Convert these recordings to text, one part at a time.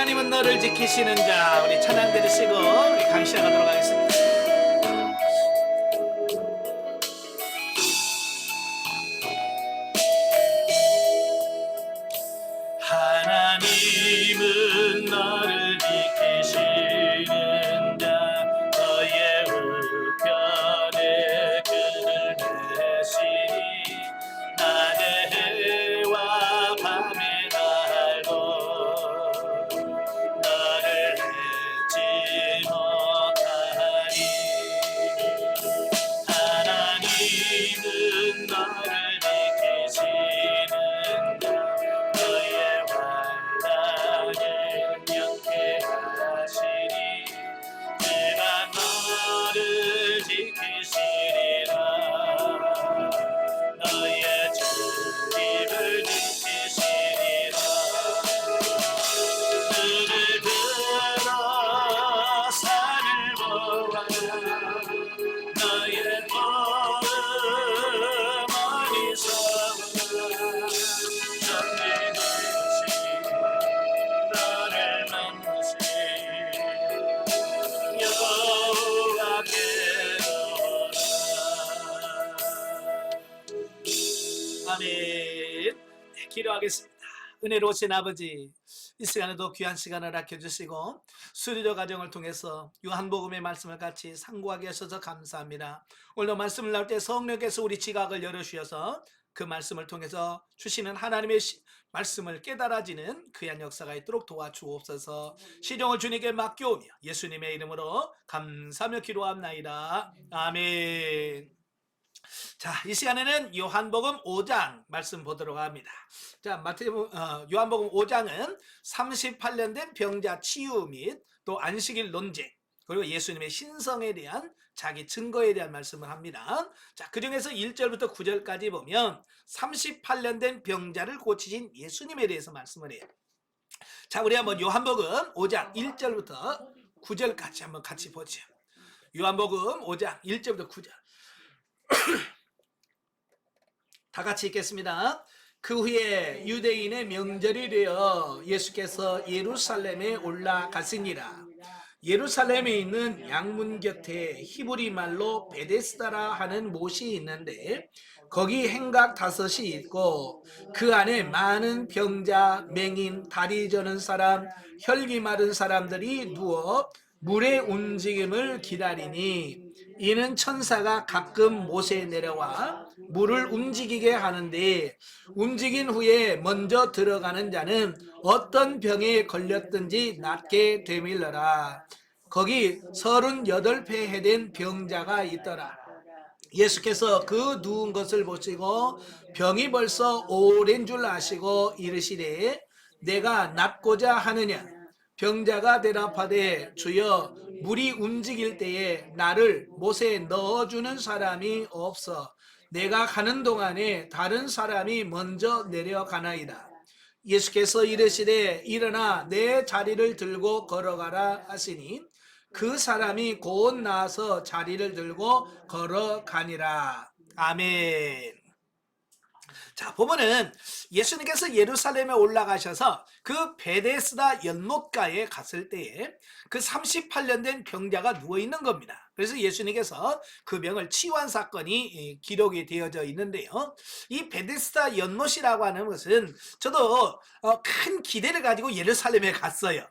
하나님은 너를 지키시는 자. 우리 찬양 들으시고 우리 강시작하도록 하겠습니다. 하나님은 너를 지키시는 자. 너의 우편에 그늘 내시니 낮에 해와 밤에 날고 너를 잊지 못하리. 하나님은 너를 지키시는 자. 너의 환난을 명쾌하시니 그가 너를 지키시리라. 너의 주님을 지키시리라. 눈을 들어 산을 보아라. 너의 마음 어리석어라. 전능하신 너를 만나시 여호와께로라. 아멘. 네, 기도하겠습니다. 은혜로우신 아버지, 이 시간에도 귀한 시간을 아껴주시고 수리조 가정을 통해서 요한복음의 말씀을 같이 상고하게 하셔서 감사합니다. 오늘도 말씀을 나올 때 성령께서 우리 지각을 열어주셔서 그 말씀을 통해서 주시는 하나님의 말씀을 깨달아지는 귀한 역사가 있도록 도와주옵소서. 시종을 주님께 맡겨오며 예수님의 이름으로 감사하며 기도합나이다. 아멘. 자, 이 시간에는 요한복음 5장 말씀 보도록 합니다. 자, 요한복음 5장은 38년 된 병자 치유 및 또 안식일 논쟁, 그리고 예수님의 신성에 대한 자기 증거에 대한 말씀을 합니다. 자, 그 중에서 1절부터 9절까지 보면 38년 된 병자를 고치신 예수님에 대해서 말씀을 해요. 자, 우리 한번 요한복음 5장 1절부터 9절까지 한번 같이 보죠. 요한복음 5장 1절부터 9절. 다 같이 읽겠습니다. 그 후에 유대인의 명절이 되어 예수께서 예루살렘에 올라가시니라. 예루살렘에 있는 양문 곁에 히브리 말로 베데스다라 하는 못이 있는데 거기 행각 5이 있고 그 안에 많은 병자, 맹인, 다리 저는 사람, 혈기 마른 사람들이 누워 물의 움직임을 기다리니 이는 천사가 가끔 못에 내려와 물을 움직이게 하는데 움직인 후에 먼저 들어가는 자는 어떤 병에 걸렸든지 낫게 되밀러라. 거기 38배 해된 병자가 있더라. 예수께서 그 누운 것을 보시고 병이 벌써 오랜 줄 아시고 이르시되 내가 낫고자 하느냐. 병자가 대답하되 주여 물이 움직일 때에 나를 못에 넣어주는 사람이 없어 내가 가는 동안에 다른 사람이 먼저 내려가나이다. 예수께서 이르시되 일어나 내 자리를 들고 걸어가라 하시니 그 사람이 곧 나와서 자리를 들고 걸어가니라. 아멘. 자, 보면은 예수님께서 예루살렘에 올라가셔서 그 베데스다 연못가에 갔을 때에 그 38년 된 병자가 누워 있는 겁니다. 그래서 예수님께서 그 병을 치유한 사건이 기록이 되어져 있는데요. 이 베데스다 연못이라고 하는 것은 저도 큰 기대를 가지고 예루살렘에 갔어요.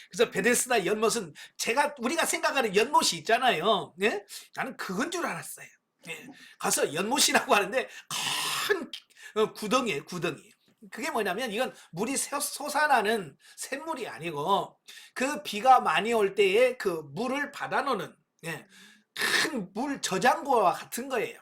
그래서 베데스다 연못은 우리가 생각하는 연못이 있잖아요. 예? 나는 그건 줄 알았어요. 예. 가서 연못이라고 하는데 큰 구덩이에요, 구덩이. 그게 뭐냐면 이건 물이 솟아나는 샘물이 아니고 그 비가 많이 올 때에 그 물을 받아놓는 큰 물 저장고와 같은 거예요.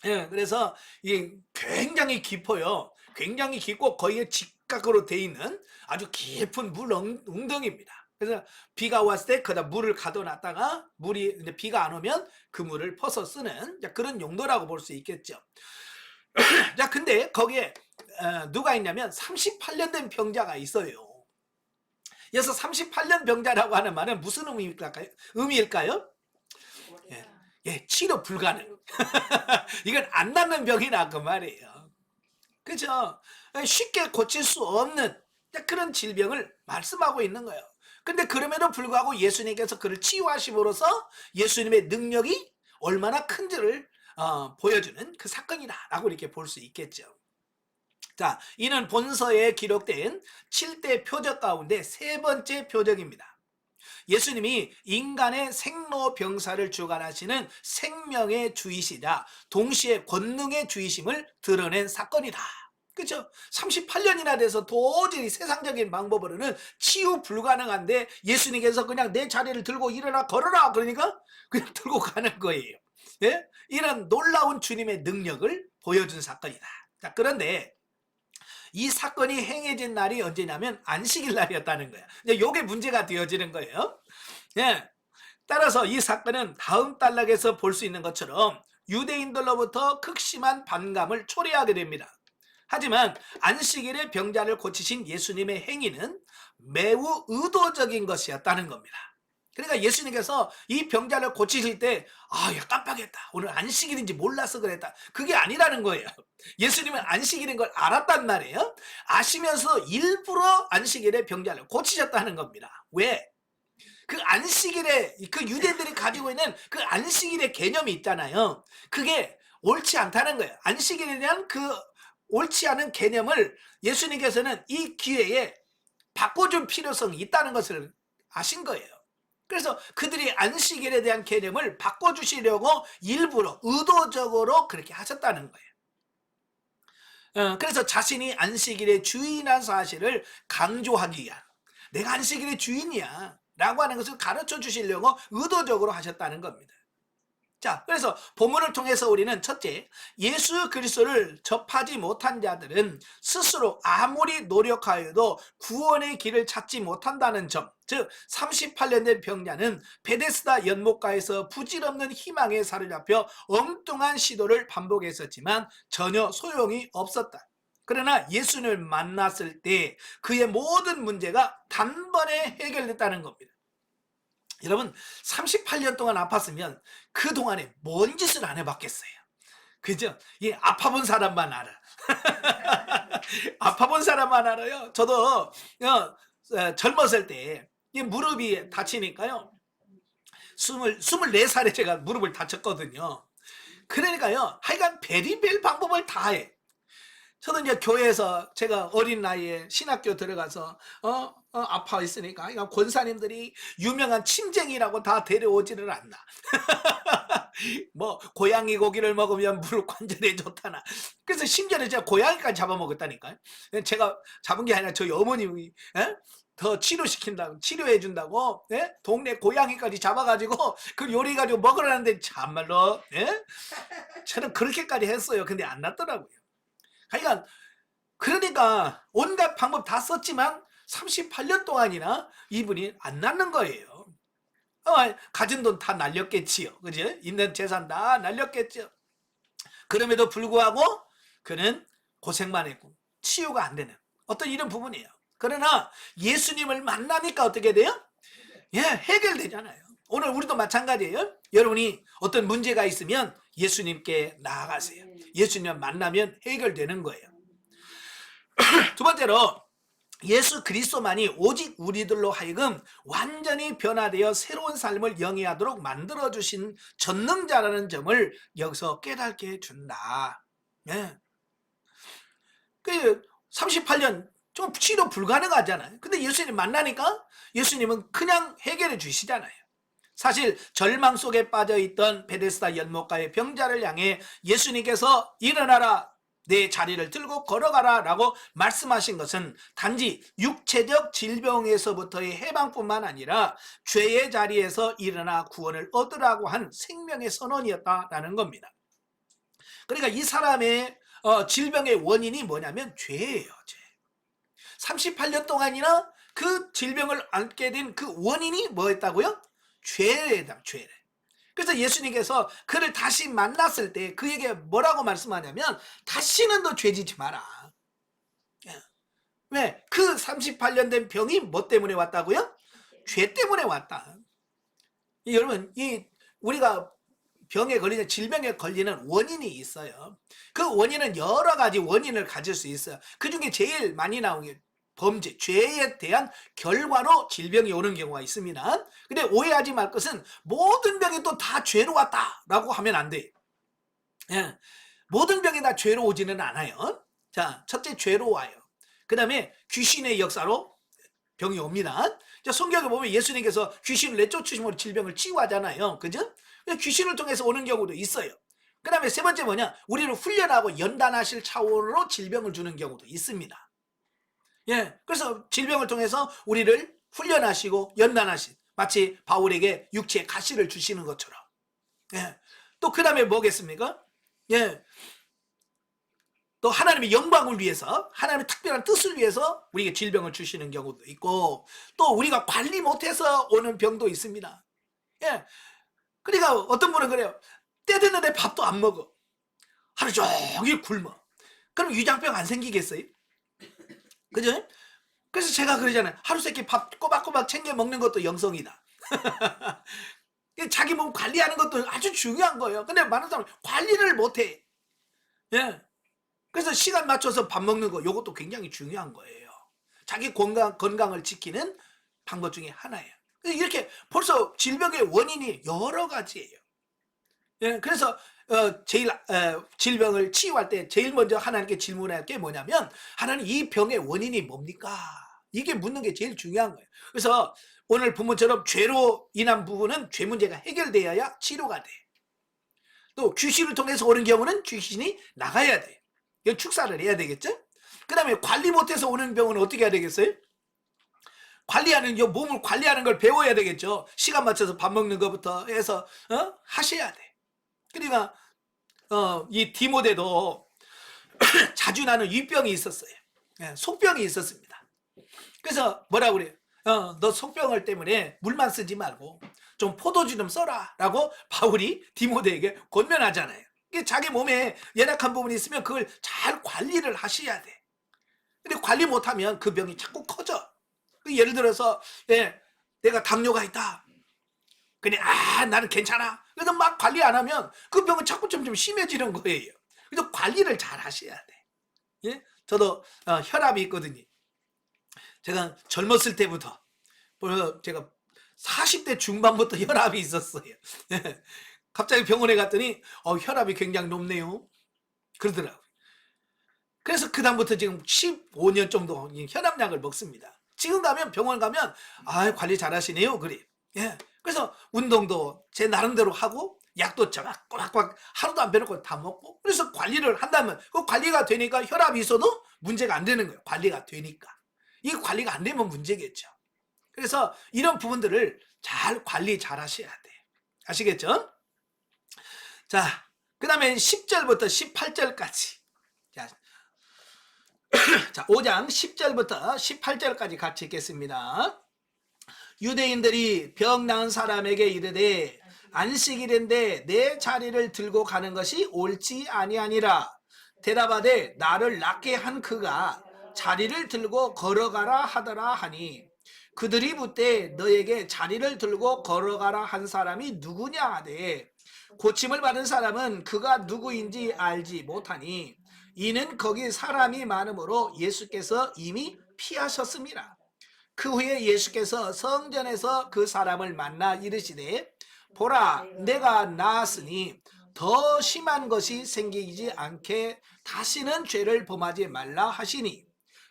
그래서 이게 굉장히 깊어요. 굉장히 깊고 거의 직각으로 돼 있는 아주 깊은 물 웅덩이입니다. 그래서 비가 왔을 때 거기다 물을 가둬놨다가 물이 이제 비가 안 오면 그 물을 퍼서 쓰는 그런 용도라고 볼 수 있겠죠. 자, 근데 거기에 누가 있냐면 38년 된 병자가 있어요. 그래서 38년 병자라고 하는 말은 무슨 의미일까요? 치료 불가능. 이건 안 낫는 병이나 그 말이에요. 그렇죠? 쉽게 고칠 수 없는 그런 질병을 말씀하고 있는 거예요. 근데 그럼에도 불구하고 예수님께서 그를 치유하심으로써 예수님의 능력이 얼마나 큰지를 보여주는 그 사건이다라고 이렇게 볼 수 있겠죠. 자, 이는 본서에 기록된 7대 표적 가운데 세 번째 표적입니다. 예수님이 인간의 생로병사를 주관하시는 생명의 주이시자 동시에 권능의 주이심을 드러낸 사건이다. 그렇죠? 38년이나 돼서 도저히 세상적인 방법으로는 치유 불가능한데 예수님께서 그냥 내 자리를 들고 일어나 걸어라 그러니까 그냥 들고 가는 거예요. 예? 이런 놀라운 주님의 능력을 보여준 사건이다. 자, 그런데 이 사건이 행해진 날이 언제냐면 안식일 날이었다는 거예요. 이게 문제가 되어지는 거예요. 예. 따라서 이 사건은 다음 단락에서 볼 수 있는 것처럼 유대인들로부터 극심한 반감을 초래하게 됩니다. 하지만 안식일에 병자를 고치신 예수님의 행위는 매우 의도적인 것이었다는 겁니다. 그러니까 예수님께서 이 병자를 고치실 때 야 깜빡했다. 오늘 안식일인지 몰라서 그랬다. 그게 아니라는 거예요. 예수님은 안식일인 걸 알았단 말이에요. 아시면서 일부러 안식일에 병자를 고치셨다는 겁니다. 왜? 그 안식일에 그 유대인들이 가지고 있는 그 안식일의 개념이 있잖아요. 그게 옳지 않다는 거예요. 안식일에 대한 그 옳지 않은 개념을 예수님께서는 이 기회에 바꿔줄 필요성이 있다는 것을 아신 거예요. 그래서 그들이 안식일에 대한 개념을 바꿔주시려고 일부러 의도적으로 그렇게 하셨다는 거예요. 그래서 자신이 안식일의 주인이라는 사실을 강조하기 위한 내가 안식일의 주인이야 라고 하는 것을 가르쳐 주시려고 의도적으로 하셨다는 겁니다. 자, 그래서 본문을 통해서 우리는 첫째, 예수 그리스도를 접하지 못한 자들은 스스로 아무리 노력하여도 구원의 길을 찾지 못한다는 점, 즉 38년 된 병자는 베데스다 연못가에서 부질없는 희망에 사로잡혀 엉뚱한 시도를 반복했었지만 전혀 소용이 없었다. 그러나 예수님을 만났을 때 그의 모든 문제가 단번에 해결됐다는 겁니다. 여러분 38년 동안 아팠으면 그동안에 뭔 짓을 안 해봤겠어요. 그죠? 아파본 사람만 알아. 아파본 사람만 알아요. 저도 젊었을 때 무릎이 다치니까요. 24살에 제가 무릎을 다쳤거든요. 그러니까요. 하여간 베리벨 방법을 다 해. 저는 이제 교회에서 제가 어린 나이에 신학교 들어가서 아파 있으니까 권사님들이 유명한 침쟁이라고 다 데려오지를 않나. 뭐 고양이 고기를 먹으면 무릎 관절에 좋다나. 그래서 심지어는 제가 고양이까지 잡아먹었다니까요. 제가 잡은 게 아니라 저희 어머님이 더 치료시킨다고 치료해준다고 동네 고양이까지 잡아가지고 그 요리 가지고 먹으라는데 참말로 저는 그렇게까지 했어요. 근데 안 낫더라고요. 그러니까 온갖 방법 다 썼지만 38년 동안이나 이분이 안 낫는 거예요. 가진 돈 다 날렸겠지요. 그죠? 있는 재산 다 날렸겠죠. 그럼에도 불구하고 그는 고생만 했고 치유가 안 되는 어떤 이런 부분이에요. 그러나 예수님을 만나니까 어떻게 돼요? 해결되잖아요. 오늘 우리도 마찬가지예요. 여러분이 어떤 문제가 있으면 예수님께 나아가세요. 예수님 만나면 해결되는 거예요. 두 번째로 예수 그리스도만이 오직 우리들로 하여금 완전히 변화되어 새로운 삶을 영위하도록 만들어주신 전능자라는 점을 여기서 깨닫게 해준다. 그 38년 좀 치료 불가능하잖아요. 근데 예수님 만나니까 예수님은 그냥 해결해 주시잖아요. 사실 절망 속에 빠져있던 베데스다 연못가의 병자를 향해 예수님께서 일어나라 내 자리를 들고 걸어가라 라고 말씀하신 것은 단지 육체적 질병에서부터의 해방뿐만 아니라 죄의 자리에서 일어나 구원을 얻으라고 한 생명의 선언이었다라는 겁니다. 그러니까 이 사람의 질병의 원인이 뭐냐면 죄예요. 죄. 38년 동안이나 그 질병을 앓게 된 그 원인이 뭐였다고요? 죄래다, 죄래. 그래서 예수님께서 그를 다시 만났을 때 그에게 뭐라고 말씀하냐면 다시는 너 죄지지 마라. 왜? 그 38년 된 병이 뭐 때문에 왔다고요? 죄 때문에 왔다. 여러분, 우리가 병에 걸리는 질병에 걸리는 원인이 있어요. 그 원인은 여러 가지 원인을 가질 수 있어요. 그 중에 제일 많이 나오는 게 범죄, 죄에 대한 결과로 질병이 오는 경우가 있습니다. 근데 오해하지 말 것은 모든 병이 또 다 죄로 왔다라고 하면 안 돼요. 예, 모든 병이 다 죄로 오지는 않아요. 자, 첫째 죄로 와요. 그 다음에 귀신의 역사로 병이 옵니다. 자, 성경에 보면 예수님께서 귀신을 내쫓으심으로 질병을 치유하잖아요. 그죠? 귀신을 통해서 오는 경우도 있어요. 그 다음에 세 번째 뭐냐? 우리를 훈련하고 연단하실 차원으로 질병을 주는 경우도 있습니다. 예, 그래서 질병을 통해서 우리를 훈련하시고 연단하신, 마치 바울에게 육체의 가시를 주시는 것처럼. 예, 또 그 다음에 뭐겠습니까? 예, 또 하나님의 영광을 위해서, 하나님의 특별한 뜻을 위해서 우리에게 질병을 주시는 경우도 있고, 또 우리가 관리 못해서 오는 병도 있습니다. 예, 그러니까 어떤 분은 그래요. 때 되는데 밥도 안 먹어. 하루 종일 굶어. 그럼 위장병 안 생기겠어요? 그죠? 그래서 제가 그러잖아요. 하루 세끼 밥 꼬박꼬박 챙겨 먹는 것도 영성이다. 자기 몸 관리하는 것도 아주 중요한 거예요. 근데 많은 사람은 관리를 못해. 예. 그래서 시간 맞춰서 밥 먹는 거, 요것도 굉장히 중요한 거예요. 자기 건강을 지키는 방법 중에 하나예요. 이렇게 벌써 질병의 원인이 여러 가지예요. 예, 그래서 질병을 치유할 때 제일 먼저 하나님께 질문할 게 뭐냐면, 하나님, 이 병의 원인이 뭡니까? 이게 묻는 게 제일 중요한 거예요. 그래서 오늘 본문처럼 죄로 인한 부분은 죄 문제가 해결되어야 치료가 돼. 또 귀신을 통해서 오는 경우는 귀신이 나가야 돼. 이건 축사를 해야 되겠죠? 그 다음에 관리 못해서 오는 병은 어떻게 해야 되겠어요? 몸을 관리하는 걸 배워야 되겠죠. 시간 맞춰서 밥 먹는 것부터 해서 하셔야 돼. 그러니까 이 디모데도 자주 나는 위병이 있었어요. 예, 속병이 있었습니다. 그래서 뭐라 그래요? 너 속병을 때문에 물만 쓰지 말고 좀 포도주 좀 써라 라고 바울이 디모데에게 권면하잖아요. 자기 몸에 연약한 부분이 있으면 그걸 잘 관리를 하셔야 돼. 근데 관리 못하면 그 병이 자꾸 커져. 예를 들어서 내가 당뇨가 있다. 근데 나는 괜찮아. 그래서 막 관리 안 하면 그 병은 자꾸 점점 심해지는 거예요. 그래서 관리를 잘 하셔야 돼. 예? 저도 혈압이 있거든요. 제가 젊었을 때부터, 제가 40대 중반부터 혈압이 있었어요. 갑자기 병원에 갔더니 혈압이 굉장히 높네요. 그러더라고요. 그래서 그 다음부터 지금 15년 정도 혈압약을 먹습니다. 지금 가면, 병원 가면 관리 잘 하시네요. 그래. 예. 그래서 운동도 제 나름대로 하고 약도 꼬박꼬박 하루도 안 빼놓고 다 먹고, 그래서 관리를 한다면 그 관리가 되니까 혈압이 있어도 문제가 안 되는 거예요. 관리가 되니까. 이 관리가 안 되면 문제겠죠. 그래서 이런 부분들을 잘 관리 잘 하셔야 돼. 아시겠죠? 자, 그 다음에 10절부터 18절까지. 자, 5장 10절부터 18절까지 같이 읽겠습니다. 유대인들이 병 나은 사람에게 이르되 안식일인데 내 자리를 들고 가는 것이 옳지 아니하니라. 대답하되 나를 낫게 한 그가 자리를 들고 걸어가라 하더라 하니, 그들이 묻되 너에게 자리를 들고 걸어가라 한 사람이 누구냐 하되, 고침을 받은 사람은 그가 누구인지 알지 못하니, 이는 거기 사람이 많으므로 예수께서 이미 피하셨습니다. 그 후에 예수께서 성전에서 그 사람을 만나 이르시되, 보라, 내가 나았으니 더 심한 것이 생기지 않게 다시는 죄를 범하지 말라 하시니,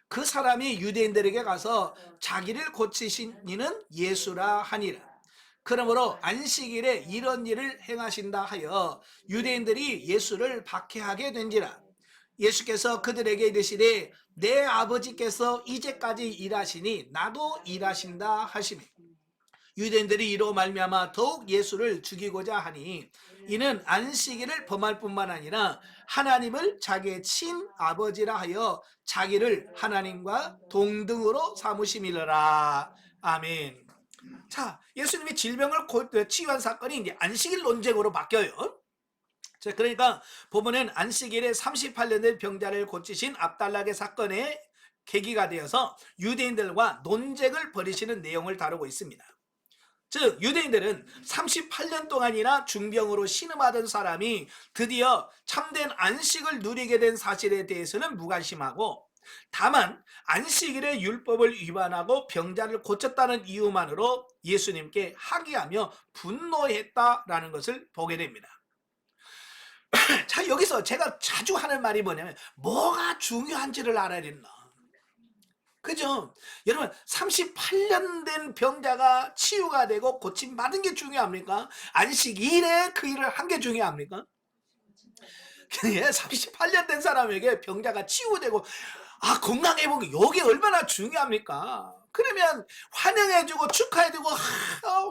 그 사람이 유대인들에게 가서 자기를 고치신 이는 예수라 하니라. 그러므로 안식일에 이런 일을 행하신다 하여 유대인들이 예수를 박해하게 된지라. 예수께서 그들에게 이르시되 내 아버지께서 이제까지 일하시니 나도 일하신다 하시니, 유대인들이 이로 말미암아 더욱 예수를 죽이고자 하니, 이는 안식일을 범할 뿐만 아니라 하나님을 자기의 친아버지라 하여 자기를 하나님과 동등으로 삼으심이더라. 아멘. 자, 예수님이 질병을 치유한 사건이 이제 안식일 논쟁으로 바뀌어요. 자, 그러니까 보면은 안식일에 38년 된 병자를 고치신 압달락의 사건의 계기가 되어서 유대인들과 논쟁을 벌이시는 내용을 다루고 있습니다. 즉 유대인들은 38년 동안이나 중병으로 신음하던 사람이 드디어 참된 안식을 누리게 된 사실에 대해서는 무관심하고, 다만 안식일의 율법을 위반하고 병자를 고쳤다는 이유만으로 예수님께 항의하며 분노했다라는 것을 보게 됩니다. 자, 여기서 제가 자주 하는 말이 뭐냐면 뭐가 중요한지를 알아야 된다. 그죠? 여러분 38년 된 병자가 치유가 되고 고침 받은 게 중요합니까? 안식일에 그 일을 한 게 중요합니까? 38년 된 사람에게 병자가 치유되고 건강해보고 이게 얼마나 중요합니까? 그러면 환영해주고 축하해주고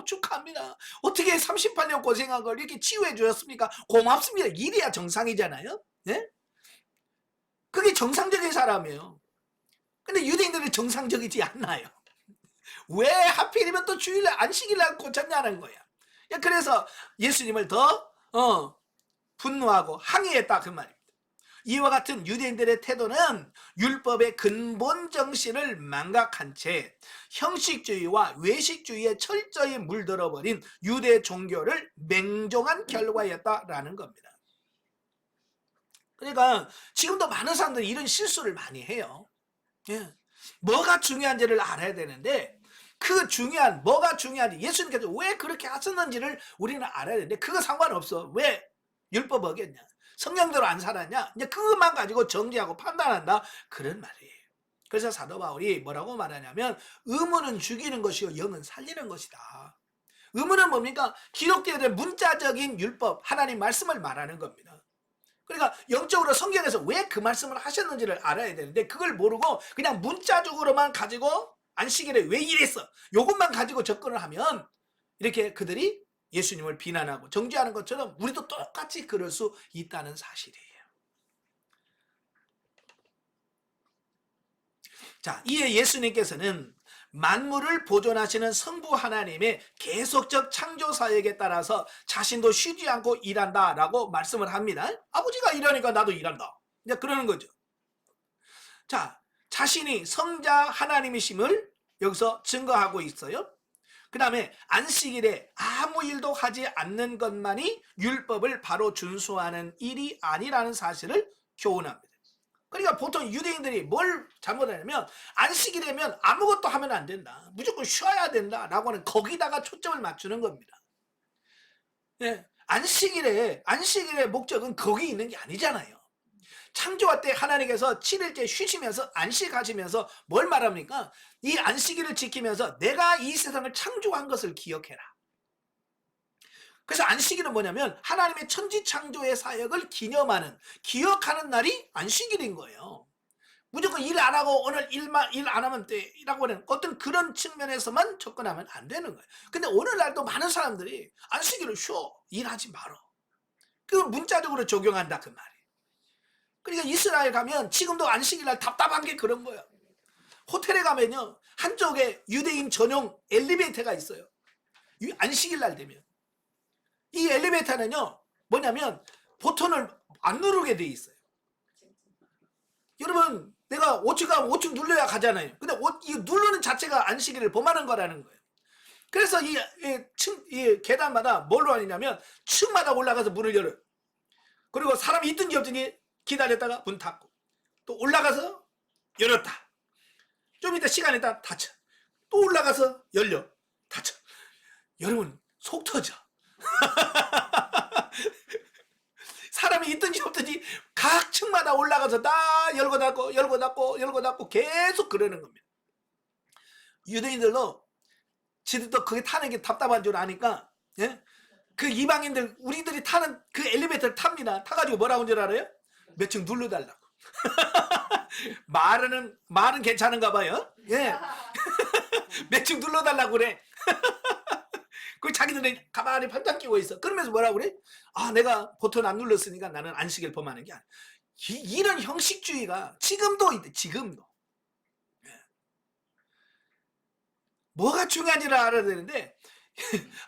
축하합니다. 어떻게 38년 고생한 걸 이렇게 치유해 주셨습니까? 고맙습니다. 이래야 정상이잖아요. 네? 그게 정상적인 사람이에요. 근데 유대인들은 정상적이지 않나요? 왜 하필이면 또 주일날 안식일날 고쳤냐는 거야. 그래서 예수님을 더 분노하고 항의했다 그 말입니다. 이와 같은 유대인들의 태도는 율법의 근본 정신을 망각한 채 형식주의와 외식주의에 철저히 물들어버린 유대 종교를 맹종한 결과였다라는 겁니다. 그러니까 지금도 많은 사람들이 이런 실수를 많이 해요. 예. 뭐가 중요한지를 알아야 되는데 그 중요한 뭐가 중요한지 예수님께서 왜 그렇게 하셨는지를 우리는 알아야 되는데 그거 상관없어. 왜 율법 어겼냐? 성령대로 안 살았냐? 이제 그것만 가지고 정죄하고 판단한다. 그런 말이에요. 그래서 사도 바울이 뭐라고 말하냐면 의무는 죽이는 것이요 영은 살리는 것이다. 의무는 뭡니까? 기록되어 있는 문자적인 율법 하나님 말씀을 말하는 겁니다. 그러니까 영적으로 성경에서 왜 그 말씀을 하셨는지를 알아야 되는데 그걸 모르고 그냥 문자적으로만 가지고 안식일에 왜 이랬어? 요것만 가지고 접근을 하면 이렇게 그들이 예수님을 비난하고 정죄하는 것처럼 우리도 똑같이 그럴 수 있다는 사실이에요. 자, 이에 예수님께서는 만물을 보존하시는 성부 하나님의 계속적 창조 사역에 따라서 자신도 쉬지 않고 일한다라고 말씀을 합니다. 아버지가 일하니까 나도 일한다. 이제 그러는 거죠. 자, 자신이 성자 하나님이심을 여기서 증거하고 있어요. 그 다음에 안식일에 아무 일도 하지 않는 것만이 율법을 바로 준수하는 일이 아니라는 사실을 교훈합니다. 그러니까 보통 유대인들이 뭘 잘못하냐면 안식일이면 아무것도 하면 안 된다. 무조건 쉬어야 된다. 라고 하는 거기다가 초점을 맞추는 겁니다. 예, 안식일의 목적은 거기 있는 게 아니잖아요. 창조할 때 하나님께서 7일째 쉬시면서 안식하시면서 뭘 말합니까? 이 안식일을 지키면서 내가 이 세상을 창조한 것을 기억해라. 그래서 안식일은 뭐냐면 하나님의 천지창조의 사역을 기억하는 날이 안식일인 거예요. 무조건 일 안 하고 오늘 일 안 하면 돼라고 하는 어떤 그런 측면에서만 접근하면 안 되는 거예요. 근데 오늘날도 많은 사람들이 안식일을 쉬어. 일하지 말어. 그걸 문자적으로 적용한다 그 말이에요. 그러니까 이스라엘 가면 지금도 안식일날 답답한 게 그런 거예요. 호텔에 가면요 한쪽에 유대인 전용 엘리베이터가 있어요. 안식일날 되면 이 엘리베이터는요 뭐냐면 버튼을 안 누르게 돼 있어요. 여러분 내가 5층 가면 5층 눌러야 가잖아요. 근데 이 누르는 자체가 안식일을 범하는 거라는 거예요. 그래서 이 계단마다 뭘로 하느냐면 층마다 올라가서 문을 열어요. 그리고 사람이 있든지 없든지 기다렸다가 문 닫고 또 올라가서 열었다. 좀 이따 시간 있다 닫혀. 또 올라가서 열려 닫혀. 여러분 속 터져. 사람이 있든지 없든지 각 층마다 올라가서 다 열고 닫고 계속 그러는 겁니다. 유대인들도 지들도 그게 타는 게 답답한 줄 아니까 예? 그 이방인들 우리들이 타는 그 엘리베이터를 탑니다. 타가지고 뭐라고 하는 줄 알아요? 몇 층 눌러달라고. 말은 괜찮은가 봐요. 예. 몇 층 눌러달라고 그래. 그 자기들은 가만히 팔짱 끼고 있어. 그러면서 뭐라고 그래? 내가 버튼 안 눌렀으니까 나는 안식일 범하는 게 아니야. 이런 형식주의가 지금도 있대. 지금도. 예. 뭐가 중요한지를 알아야 되는데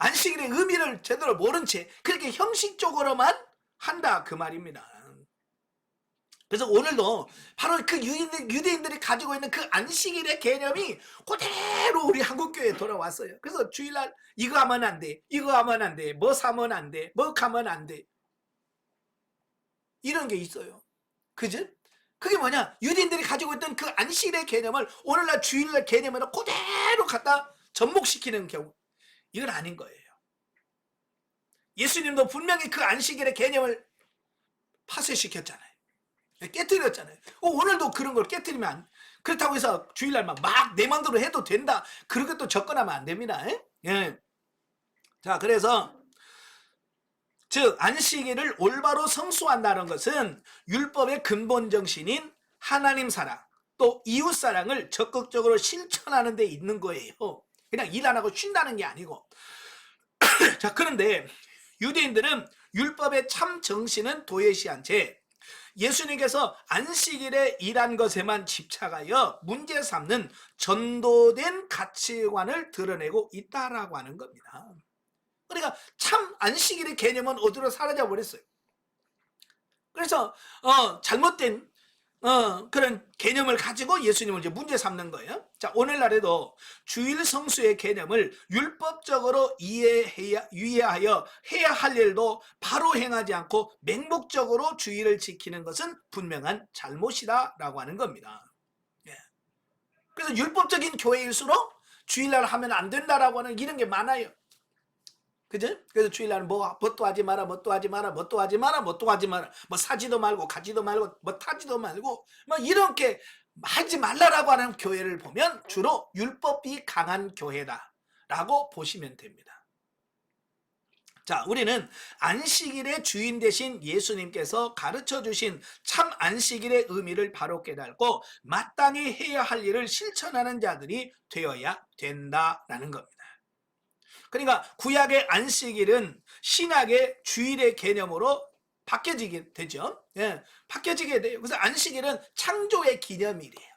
안식일의 의미를 제대로 모른 채 그렇게 형식적으로만 한다 그 말입니다. 그래서 오늘도 바로 그 유대인들이 가지고 있는 그 안식일의 개념이 그대로 우리 한국교회에 돌아왔어요. 그래서 주일날 이거 하면 안 돼, 이거 하면 안 돼, 뭐 사면 안 돼, 뭐 가면 안 돼, 이런 게 있어요. 그죠? 그게 뭐냐? 유대인들이 가지고 있던 그 안식일의 개념을 오늘날 주일날 개념으로 그대로 갖다 접목시키는 경우, 이건 아닌 거예요. 예수님도 분명히 그 안식일의 개념을 파쇄시켰잖아요. 깨뜨렸잖아요. 오늘도 그런 걸 깨뜨리면 그렇다고 해서 주일날 막 내 마음대로 해도 된다, 그렇게 또 접근하면 안 됩니다. 예. 자, 그래서 즉 안식일을 올바로 성수한다는 것은 율법의 근본 정신인 하나님 사랑, 또 이웃 사랑을 적극적으로 실천하는 데 있는 거예요. 그냥 일 안 하고 쉰다는 게 아니고. 자, 그런데 유대인들은 율법의 참 정신은 도외시한 채 예수님께서 안식일에 일한 것에만 집착하여 문제 삼는 전도된 가치관을 드러내고 있다라고 하는 겁니다. 그러니까 참 안식일의 개념은 어디로 사라져 버렸어요. 그래서 잘못된 그런 개념을 가지고 예수님을 이제 문제 삼는 거예요. 자, 오늘날에도 주일 성수의 개념을 율법적으로 이해하여 해야 할 일도 바로 행하지 않고 맹목적으로 주일을 지키는 것은 분명한 잘못이다라고 하는 겁니다. 예. 그래서 율법적인 교회일수록 주일날 하면 안 된다라고 하는 이런 게 많아요. 그죠? 그래서 주일날 뭣도 하지 마라, 뭣도 하지 마라, 뭣도 하지 마라, 엇도 하지 마라, 뭐 사지도 말고 가지도 말고 뭐 타지도 말고 뭐 이렇게 하지 말라라고 하는 교회를 보면 주로 율법이 강한 교회다라고 보시면 됩니다. 자, 우리는 안식일의 주인 되신 예수님께서 가르쳐 주신 참 안식일의 의미를 바로 깨닫고 마땅히 해야 할 일을 실천하는 자들이 되어야 된다라는 겁니다. 그러니까 구약의 안식일은 신약의 주일의 개념으로 바뀌어지게 되죠. 예, 바뀌어지게 돼요. 그래서 안식일은 창조의 기념일이에요.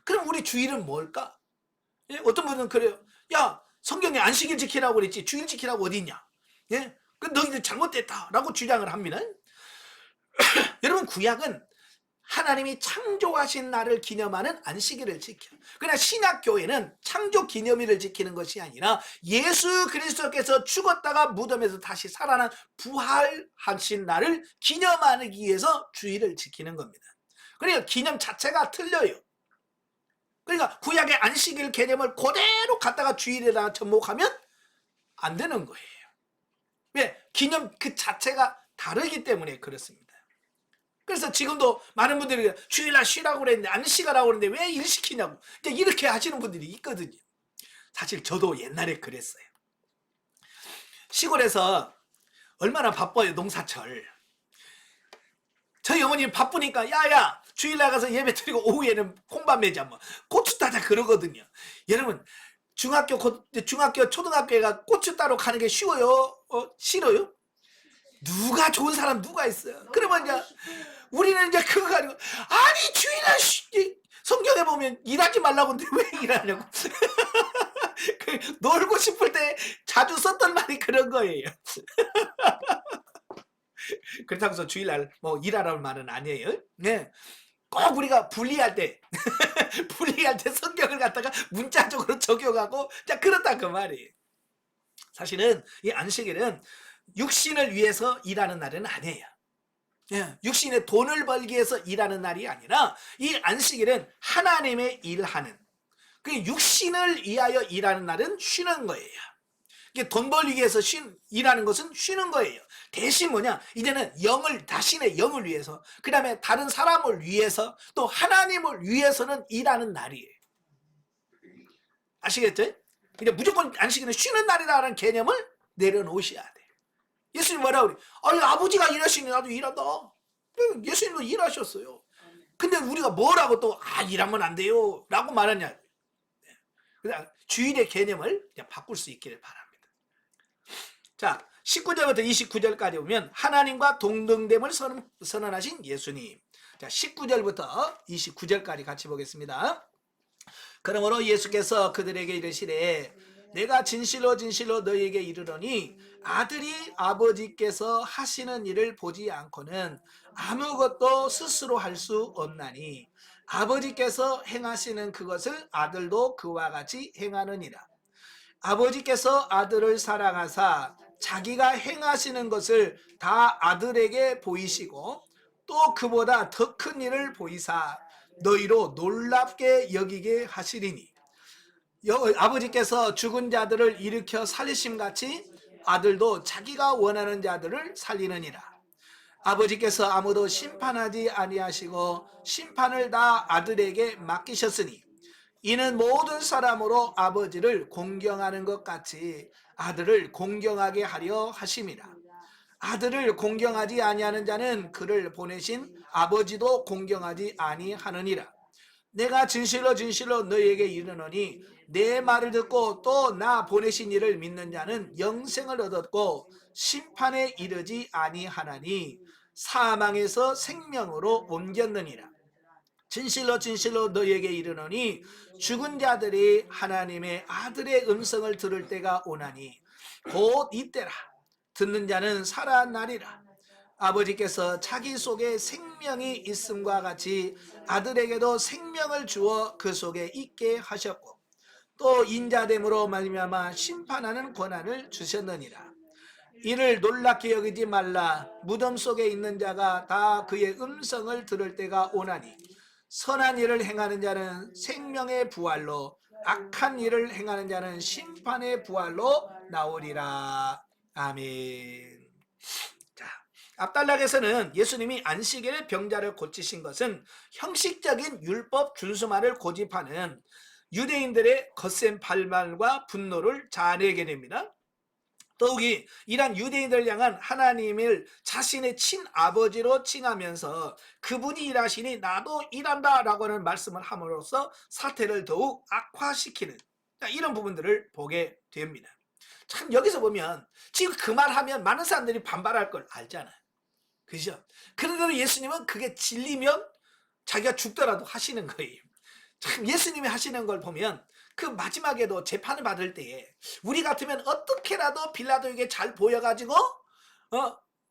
그럼 우리 주일은 뭘까? 예, 어떤 분은 그래요. 야, 성경에 안식일 지키라고 그랬지 주일 지키라고 어디 있냐? 예, 그 너희들 잘못됐다라고 주장을 합니다. 여러분, 구약은 하나님이 창조하신 날을 기념하는 안식일을 지켜. 그러나 신약교회는 창조 기념일을 지키는 것이 아니라 예수 그리스도께서 죽었다가 무덤에서 다시 살아난 부활하신 날을 기념하기 위해서 주일을 지키는 겁니다. 그러니까 기념 자체가 틀려요. 그러니까 구약의 안식일 개념을 그대로 갖다가 주일에다가 접목하면 안 되는 거예요. 왜? 기념 그 자체가 다르기 때문에 그렇습니다. 그래서 지금도 많은 분들이 주일날 쉬라고 그랬는데 안 쉬라고 그랬는데 왜 일 시키냐고 이제 이렇게 하시는 분들이 있거든요. 사실 저도 옛날에 그랬어요. 시골에서 얼마나 바빠요, 농사철. 저희 어머니 바쁘니까 야야 주일날 가서 예배 드리고 오후에는 콩밥 매자 뭐 고추 따자 그러거든요. 여러분, 중학교 초등학교가 고추 따러 가는 게 쉬워요? 싫어요? 누가 좋은 사람 누가 있어요? 그러면 이제 우리는 이제 그거 가지고 아니 주일날 성경에 보면 일하지 말라고 하는데 왜 일하냐고. 놀고 싶을 때 자주 썼던 말이 그런 거예요. 그렇다고 해서 주일날 뭐 일하라는 말은 아니에요. 네. 꼭 우리가 분리할 때 분리할 때 성경을 갖다가 문자적으로 적용하고 자 그렇다 그 말이에요. 사실은 이 안식일은 육신을 위해서 일하는 날은 아니에요. 예, 육신의 돈을 벌기 위해서 일하는 날이 아니라 이 안식일은 하나님의 일하는, 그 육신을 위하여 일하는 날은 쉬는 거예요. 돈 벌기 위해서 일하는 것은 쉬는 거예요. 대신 뭐냐, 이제는 자신의 영을 위해서, 그 다음에 다른 사람을 위해서, 또 하나님을 위해서는 일하는 날이에요. 아시겠죠? 이제 무조건 안식일은 쉬는 날이라는 개념을 내려놓으셔야 돼요. 예수님 뭐라 그래? 아니 아버지가 일하시니 나도 일한다. 예수님도 일하셨어요. 근데 우리가 뭐라고 또 일하면 안 돼요 라고 말하냐. 그래서 주일의 개념을 바꿀 수 있기를 바랍니다. 자, 19절부터 29절까지 보면 하나님과 동등됨을 선언하신 예수님. 자, 19절부터 29절까지 같이 보겠습니다. 그러므로 예수께서 그들에게 이르시되 내가 진실로 진실로 너희에게 이르노니 아들이 아버지께서 하시는 일을 보지 않고는 아무것도 스스로 할 수 없나니 아버지께서 행하시는 그것을 아들도 그와 같이 행하느니라. 아버지께서 아들을 사랑하사 자기가 행하시는 것을 다 아들에게 보이시고 또 그보다 더 큰 일을 보이사 너희로 놀랍게 여기게 하시리니 아버지께서 죽은 자들을 일으켜 살리심같이 아들도 자기가 원하는 자들을 살리느니라. 아버지께서 아무도 심판하지 아니하시고 심판을 다 아들에게 맡기셨으니 이는 모든 사람으로 아버지를 공경하는 것 같이 아들을 공경하게 하려 하심이라. 아들을 공경하지 아니하는 자는 그를 보내신 아버지도 공경하지 아니하느니라. 내가 진실로 진실로 너희에게 이르노니 내 말을 듣고 또 나 보내신 이를 믿는 자는 영생을 얻었고 심판에 이르지 아니하나니 사망에서 생명으로 옮겼느니라. 진실로 진실로 너희에게 이르노니 죽은 자들이 하나님의 아들의 음성을 들을 때가 오나니 곧 이때라. 듣는 자는 살아나리라. 아버지께서 자기 속에 생명이 있음과 같이 아들에게도 생명을 주어 그 속에 있게 하셨고 또 인자됨으로 말미암아 심판하는 권한을 주셨느니라. 이를 놀랍게 여기지 말라. 무덤 속에 있는 자가 다 그의 음성을 들을 때가 오나니 선한 일을 행하는 자는 생명의 부활로 악한 일을 행하는 자는 심판의 부활로 나오리라. 아멘. 자, 앞단락에서는 예수님이 안식일에 병자를 고치신 것은 형식적인 율법 준수만을 고집하는 유대인들의 거센 반발과 분노를 자아내게 됩니다. 더욱이 이러한 유대인들을 향한 하나님을 자신의 친아버지로 칭하면서 그분이 일하시니 나도 일한다 라고 하는 말씀을 함으로써 사태를 더욱 악화시키는 이런 부분들을 보게 됩니다. 참 여기서 보면 지금 그 말하면 많은 사람들이 반발할 걸 알잖아요. 그죠? 그런데도 예수님은 그게 진리면 자기가 죽더라도 하시는 거예요. 참 예수님이 하시는 걸 보면 그 마지막에도 재판을 받을 때에 우리 같으면 어떻게라도 빌라도에게 잘 보여가지고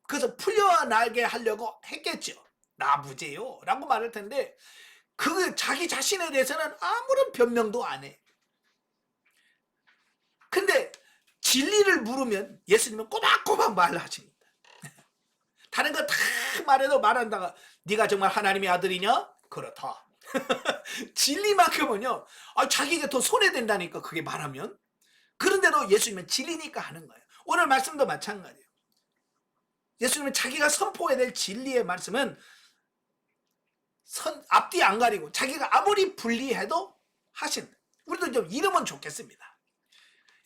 그래서 풀려나게 하려고 했겠죠. 나 무죄요 라고 말할 텐데 그 자기 자신에 대해서는 아무런 변명도 안 해. 근데 진리를 물으면 예수님은 꼬박꼬박 말을 하십니다. 다른 거 다 말해도 말한다가 네가 정말 하나님의 아들이냐? 그렇다. 진리만큼은요 자기가 더 손해된다니까 그게 말하면. 그런데도 예수님은 진리니까 하는 거예요. 오늘 말씀도 마찬가지예요. 예수님은 자기가 선포해야 될 진리의 말씀은 앞뒤 안 가리고 자기가 아무리 불리해도 하신다. 우리도 좀 이러면 좋겠습니다.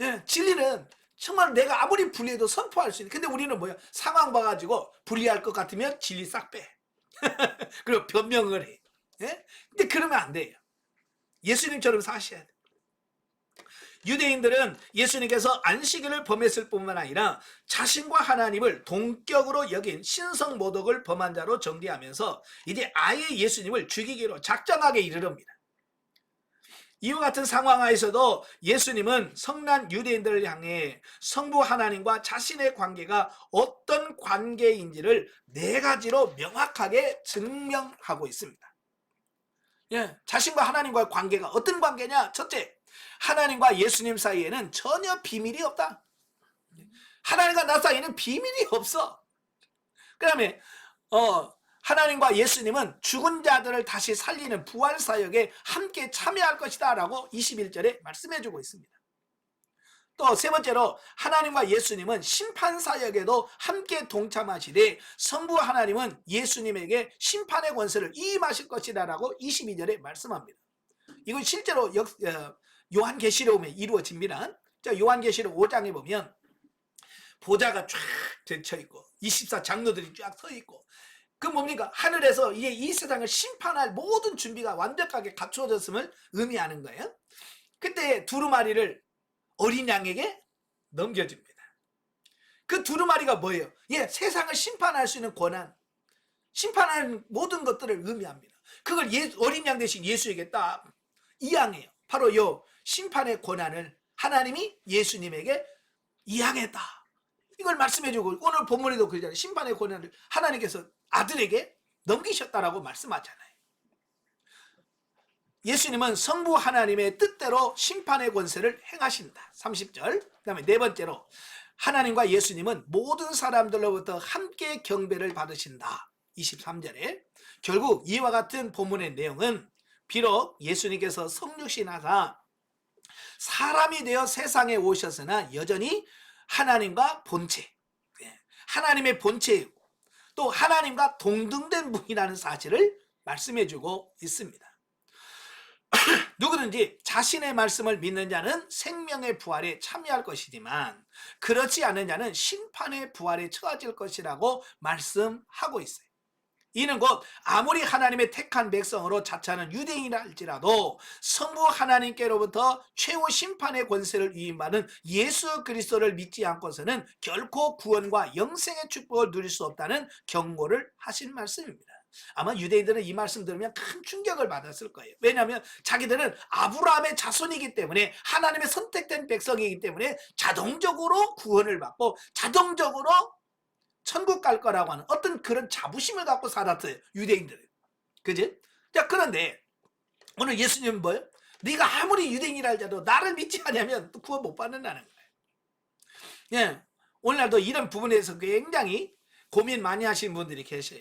예, 진리는 정말 내가 아무리 불리해도 선포할 수 있는. 근데 우리는 뭐야? 상황 봐가지고 불리할 것 같으면 진리 싹 빼. 그리고 변명을 해. 예? 근데 그러면 안 돼요. 예수님처럼 사셔야 돼. 유대인들은 예수님께서 안식일을 범했을 뿐만 아니라 자신과 하나님을 동격으로 여긴 신성모독을 범한 자로 정죄하면서 이제 아예 예수님을 죽이기로 작정하게 이르릅니다. 이와 같은 상황 하에서도 예수님은 성난 유대인들을 향해 성부 하나님과 자신의 관계가 어떤 관계인지를 4가지로 명확하게 증명하고 있습니다. 예, 자신과 하나님과의 관계가 어떤 관계냐? 첫째, 하나님과 예수님 사이에는 전혀 비밀이 없다. 하나님과 나 사이에는 비밀이 없어. 그 다음에 하나님과 예수님은 죽은 자들을 다시 살리는 부활 사역에 함께 참여할 것이다 라고 21절에 말씀해 주고 있습니다. 또 3번째로 하나님과 예수님은 심판 사역에도 함께 동참하시되 성부 하나님은 예수님에게 심판의 권세를 이임하실 것이다 라고 22절에 말씀합니다. 이건 실제로 요한계시록에 이루어집니다. 자, 요한계시록 5장에 보면 보좌가 쫙 되쳐 있고 24장로들이 쫙 서 있고 그 뭡니까? 하늘에서 이제 이 세상을 심판할 모든 준비가 완벽하게 갖추어졌음을 의미하는 거예요. 그때 두루마리를 어린 양에게 넘겨줍니다. 그 두루마리가 뭐예요? 예, 세상을 심판할 수 있는 권한, 심판하는 모든 것들을 의미합니다. 그걸 어린 양 대신 예수에게 딱 이양해요. 바로 요 심판의 권한을 하나님이 예수님에게 이양했다. 이걸 말씀해주고 오늘 본문에도 그러잖아요. 심판의 권한을 하나님께서 아들에게 넘기셨다라고 말씀하잖아요. 예수님은 성부 하나님의 뜻대로 심판의 권세를 행하신다. 30절. 그 다음에 4번째로 하나님과 예수님은 모든 사람들로부터 함께 경배를 받으신다. 23절에 결국 이와 같은 본문의 내용은 비록 예수님께서 성육신하사 사람이 되어 세상에 오셨으나 여전히 하나님과 본체, 하나님의 본체이고 또 하나님과 동등된 분이라는 사실을 말씀해주고 있습니다. 누구든지 자신의 말씀을 믿는 자는 생명의 부활에 참여할 것이지만 그렇지 않은 자는 심판의 부활에 처해질 것이라고 말씀하고 있어요. 이는 곧 아무리 하나님의 택한 백성으로 자처하는 유대인이라 할지라도 성부 하나님께로부터 최후 심판의 권세를 위임받은 예수 그리스도를 믿지 않고서는 결코 구원과 영생의 축복을 누릴 수 없다는 경고를 하신 말씀입니다. 아마 유대인들은 이 말씀 들으면 큰 충격을 받았을 거예요. 왜냐하면 자기들은 아브라함의 자손이기 때문에 하나님의 선택된 백성이기 때문에 자동적으로 구원을 받고 자동적으로 천국 갈 거라고 하는 어떤 그런 자부심을 갖고 살았어요, 유대인들은. 그지? 자, 그런데 오늘 예수님은 뭐예요? 네가 아무리 유대인이라 할지라도 나를 믿지 않으면 또 구원 못 받는다는 거예요. 예, 오늘날도 이런 부분에서 굉장히 고민 많이 하시는 분들이 계셔요.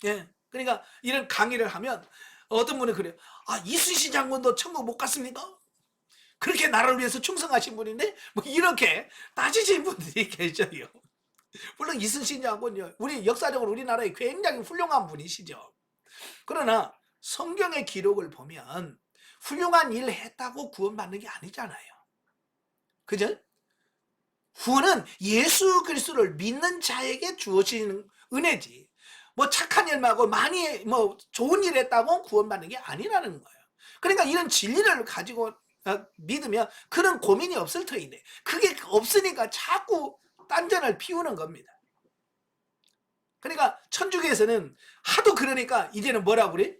예, 그러니까 이런 강의를 하면 어떤 분은 그래요. 아, 이순신 장군도 천국 못 갔습니까? 그렇게 나라를 위해서 충성하신 분인데 뭐 이렇게 따지시는 분들이 계셔요. 물론 이순신 장군요, 우리 역사적으로 우리나라에 굉장히 훌륭한 분이시죠. 그러나 성경의 기록을 보면 훌륭한 일을 했다고 구원받는 게 아니잖아요. 그죠? 구원은 예수 그리스도를 믿는 자에게 주어지는 은혜지. 뭐 착한 일하고 많이 뭐 좋은 일 했다고 구원받는 게 아니라는 거예요. 그러니까 이런 진리를 가지고 믿으면 그런 고민이 없을 터인데 그게 없으니까 자꾸 딴전을 피우는 겁니다. 그러니까 천주교에서는 하도 그러니까 이제는 뭐라고 그래?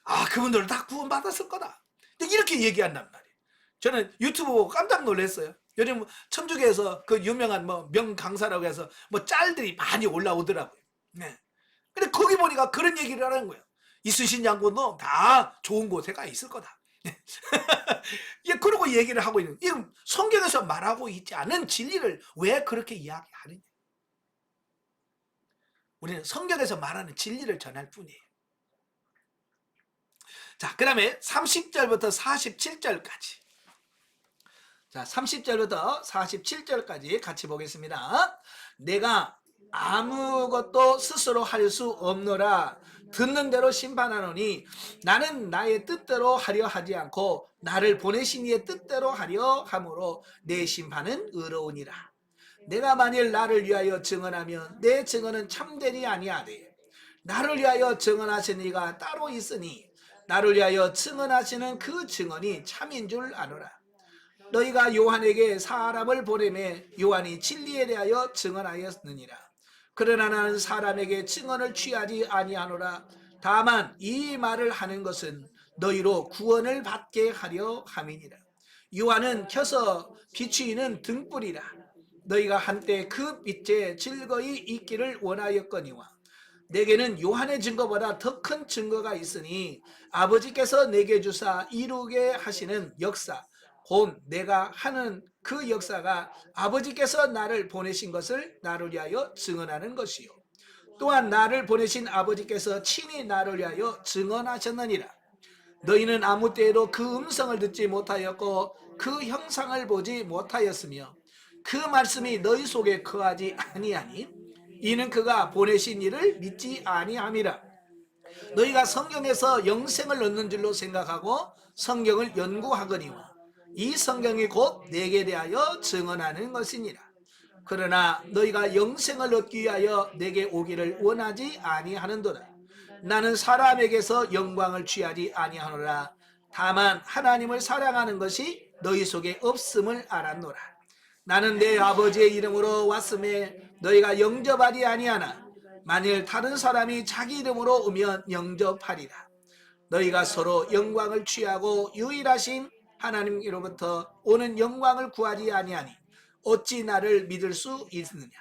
아, 그분들 다 구원받았을 거다. 이렇게 얘기한단 말이에요. 저는 유튜브 보고 깜짝 놀랐어요. 요즘 천주교에서 그 유명한 뭐 명강사라고 해서 뭐 짤들이 많이 올라오더라고요. 네. 근데 거기 보니까 그런 얘기를 하는 거예요. 이순신 장군도 다 좋은 곳에 가 있을 거다. 예, 그러고 얘기를 하고 있는, 이 성경에서 말하고 있지 않은 진리를 왜 그렇게 이야기하느냐? 우리는 성경에서 말하는 진리를 전할 뿐이에요. 자, 그 다음에 30절부터 47절까지. 자, 30절부터 47절까지 같이 보겠습니다. 내가 아무것도 스스로 할 수 없노라. 듣는 대로 심판하노니 나는 나의 뜻대로 하려 하지 않고 나를 보내신 이의 뜻대로 하려 함으로 내 심판은 의로우니라. 내가 만일 나를 위하여 증언하면 내 증언은 참되리 아니하되 나를 위하여 증언하신 이가 따로 있으니 나를 위하여 증언하시는 그 증언이 참인 줄 아노라. 너희가 요한에게 사람을 보내매 요한이 진리에 대하여 증언하였느니라. 그러나 나는 사람에게 증언을 취하지 아니하노라. 다만 이 말을 하는 것은 너희로 구원을 받게 하려 함이니라. 요한은 켜서 비추이는 등불이라. 너희가 한때 그 빛에 즐거이 있기를 원하였거니와 내게는 요한의 증거보다 더 큰 증거가 있으니 아버지께서 내게 주사 이루게 하시는 역사 곧 내가 하는 그 역사가 아버지께서 나를 보내신 것을 나를 위하여 증언하는 것이요 또한 나를 보내신 아버지께서 친히 나를 위하여 증언하셨느니라. 너희는 아무 때에도 그 음성을 듣지 못하였고 그 형상을 보지 못하였으며 그 말씀이 너희 속에 거하지 아니하니 이는 그가 보내신 이를 믿지 아니함이라. 너희가 성경에서 영생을 얻는 줄로 생각하고 성경을 연구하거니와 이 성경이 곧 내게 대하여 증언하는 것이니라. 그러나 너희가 영생을 얻기 위하여 내게 오기를 원하지 아니하는도다. 나는 사람에게서 영광을 취하지 아니하노라. 다만 하나님을 사랑하는 것이 너희 속에 없음을 알았노라. 나는 내 아버지의 이름으로 왔음에 너희가 영접하지 아니하나 만일 다른 사람이 자기 이름으로 오면 영접하리라. 너희가 서로 영광을 취하고 유일하신 하나님께로부터 오는 영광을 구하지 아니하니 어찌 나를 믿을 수 있느냐.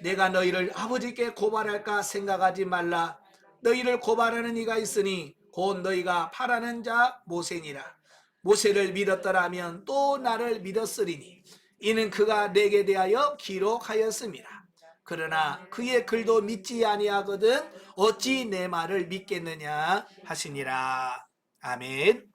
내가 너희를 아버지께 고발할까 생각하지 말라. 너희를 고발하는 이가 있으니 곧 너희가 바라는 자 모세니라. 모세를 믿었더라면 또 나를 믿었으리니 이는 그가 내게 대하여 기록하였습니다. 그러나 그의 글도 믿지 아니하거든 어찌 내 말을 믿겠느냐 하시니라. 아멘.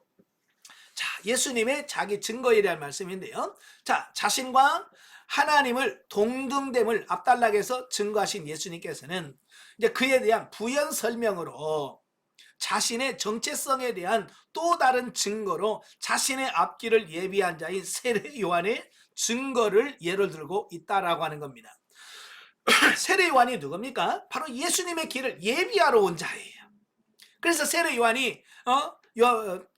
자, 예수님의 자기 증거에 대한 말씀인데요. 자, 자신과 하나님을 동등됨을 앞달락해서 증거하신 예수님께서는 이제 그에 대한 부연 설명으로 자신의 정체성에 대한 또 다른 증거로 자신의 앞길을 예비한 자인 세례 요한의 증거를 예를 들고 있다라고 하는 겁니다. 세례 요한이 누굽니까? 바로 예수님의 길을 예비하러 온 자예요. 그래서 세례 요한이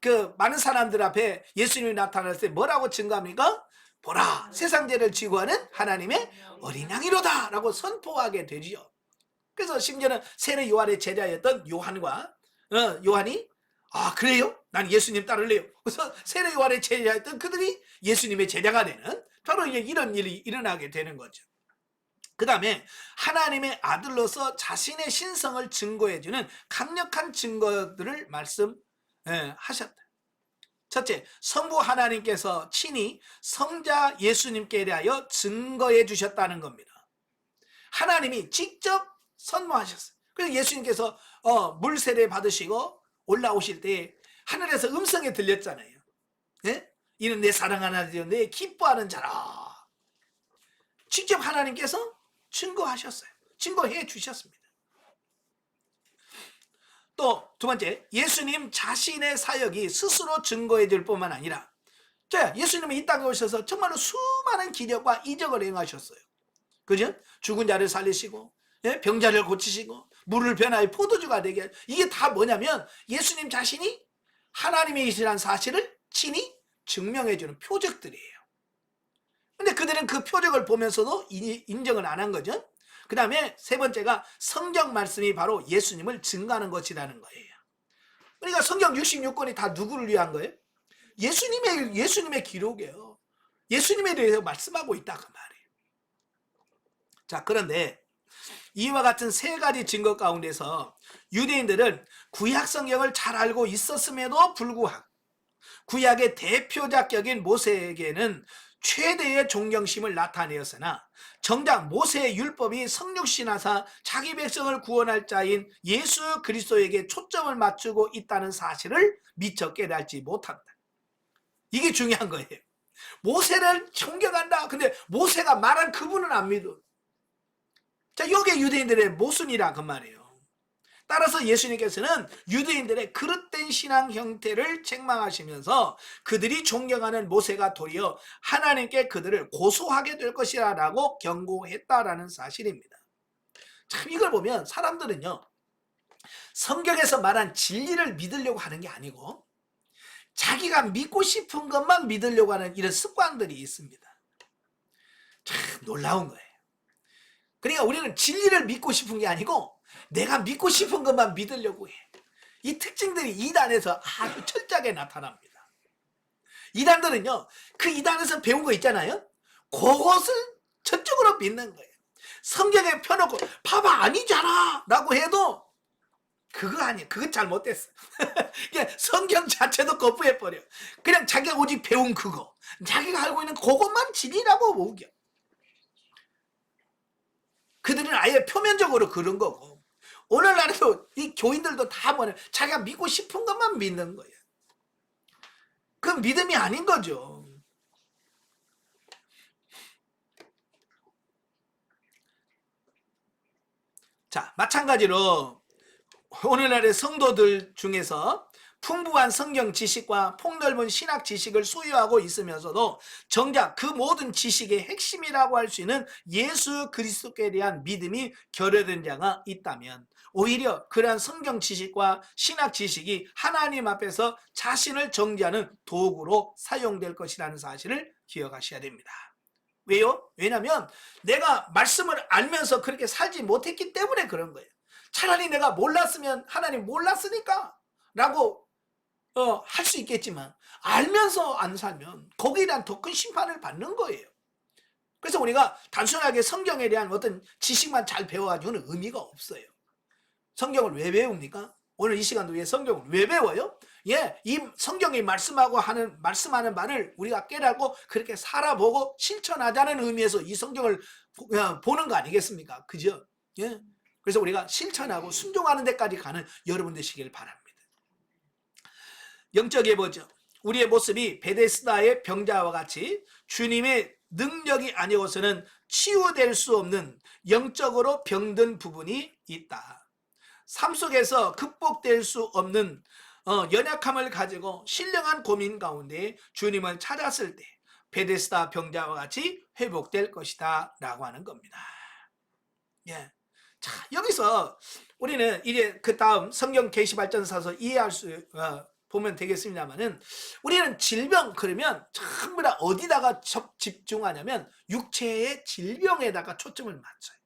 그 많은 사람들 앞에 예수님이 나타났을 때 뭐라고 증거합니까? 보라, 세상 죄를 지고 하는 하나님의 어린 양이로다 라고 선포하게 되지요. 그래서 심지어는 세례 요한의 제자였던 요한이 그래요? 난 예수님 따를래요. 그래서 세례 요한의 제자였던 그들이 예수님의 제자가 되는 바로 이런 일이 일어나게 되는 거죠. 그 다음에 하나님의 아들로서 자신의 신성을 증거해주는 강력한 증거들을 말씀하셨다. 첫째, 성부 하나님께서 친히 성자 예수님께 대하여 증거해 주셨다는 겁니다. 하나님이 직접 선포하셨어요. 그래서 예수님께서 물 세례 받으시고 올라오실 때 하늘에서 음성이 들렸잖아요. 네? 이는 내 사랑하는 아들이요 내 기뻐하는 자라. 직접 하나님께서 증거하셨어요. 증거해 주셨습니다. 또 두 번째, 예수님 자신의 사역이 스스로 증거해 줄 뿐만 아니라 예수님은 이 땅에 오셔서 정말로 수많은 기적과 이적을 행하셨어요. 그죠? 죽은 자를 살리시고 병자를 고치시고 물을 변화해 포도주가 되게, 이게 다 뭐냐면 예수님 자신이 하나님이시라는 사실을 친히 증명해 주는 표적들이에요. 근데 그들은 그 표적을 보면서도 인정을 안 한 거죠. 그 다음에 세 번째가 성경 말씀이 바로 예수님을 증거하는 것이라는 거예요. 그러니까 성경 66권이 다 누구를 위한 거예요? 예수님의 기록이에요. 예수님에 대해서 말씀하고 있다 그 말이에요. 자, 그런데 이와 같은 세 가지 증거 가운데서 유대인들은 구약 성경을 잘 알고 있었음에도 불구하고 구약의 대표작격인 모세에게는 최대의 존경심을 나타내었으나 정작 모세의 율법이 성육신하사 자기 백성을 구원할 자인 예수 그리스도에게 초점을 맞추고 있다는 사실을 미처 깨닫지 못한다. 이게 중요한 거예요. 모세를 존경한다. 근데 모세가 말한 그분은 안 믿어. 자, 이게 유대인들의 모순이라 그 말이에요. 따라서 예수님께서는 유대인들의 그릇된 신앙 형태를 책망하시면서 그들이 존경하는 모세가 도리어 하나님께 그들을 고소하게 될 것이라 라고 경고했다라는 사실입니다. 참 이걸 보면 사람들은요, 성경에서 말한 진리를 믿으려고 하는 게 아니고 자기가 믿고 싶은 것만 믿으려고 하는 이런 습관들이 있습니다. 참 놀라운 거예요. 그러니까 우리는 진리를 믿고 싶은 게 아니고 내가 믿고 싶은 것만 믿으려고 해. 이 특징들이 이단에서 아주 철저하게 나타납니다. 이단들은요, 그 이단에서 배운 거 있잖아요. 그것을 저쪽으로 믿는 거예요. 성경에 펴놓고 봐봐 아니잖아 라고 해도 그거 아니야. 그거 잘못됐어. 그냥 성경 자체도 거부해버려. 그냥 자기가 오직 배운 그거, 자기가 알고 있는 그것만 진리라고 우겨. 그들은 아예 표면적으로 그런 거고, 오늘날에도 이 교인들도 다 뭐냐, 자기가 믿고 싶은 것만 믿는 거예요. 그건 믿음이 아닌 거죠. 자, 마찬가지로 오늘날의 성도들 중에서 풍부한 성경 지식과 폭넓은 신학 지식을 소유하고 있으면서도 정작 그 모든 지식의 핵심이라고 할 수 있는 예수 그리스도께 대한 믿음이 결여된 자가 있다면 오히려 그러한 성경 지식과 신학 지식이 하나님 앞에서 자신을 정죄하는 도구로 사용될 것이라는 사실을 기억하셔야 됩니다. 왜요? 왜냐하면 내가 말씀을 알면서 그렇게 살지 못했기 때문에 그런 거예요. 차라리 내가 몰랐으면 하나님 몰랐으니까 라고 할 수 있겠지만 알면서 안 살면 거기에 대한 더 큰 심판을 받는 거예요. 그래서 우리가 단순하게 성경에 대한 어떤 지식만 잘 배워가지고는 의미가 없어요. 성경을 왜 배웁니까? 오늘 이 시간도 왜 성경을 왜 배워요? 이 성경이 말씀하는 말을 우리가 깨닫고 그렇게 살아보고 실천하자는 의미에서 이 성경을 보는 거 아니겠습니까? 그죠? 예. 그래서 우리가 실천하고 순종하는 데까지 가는 여러분 되시길 바랍니다. 영적에 보죠. 우리의 모습이 베데스다의 병자와 같이 주님의 능력이 아니고서는 치유될 수 없는 영적으로 병든 부분이 있다. 삶 속에서 극복될 수 없는 연약함을 가지고 신령한 고민 가운데 주님을 찾았을 때 베데스다 병자와 같이 회복될 것이다 라고 하는 겁니다. 예. 자, 여기서 우리는 이제 그 다음 성경 계시발전서서 이해할 수 보면 되겠습니다만은, 우리는 질병 그러면 전부 다 어디다가 집중하냐면 육체의 질병에다가 초점을 맞춰요.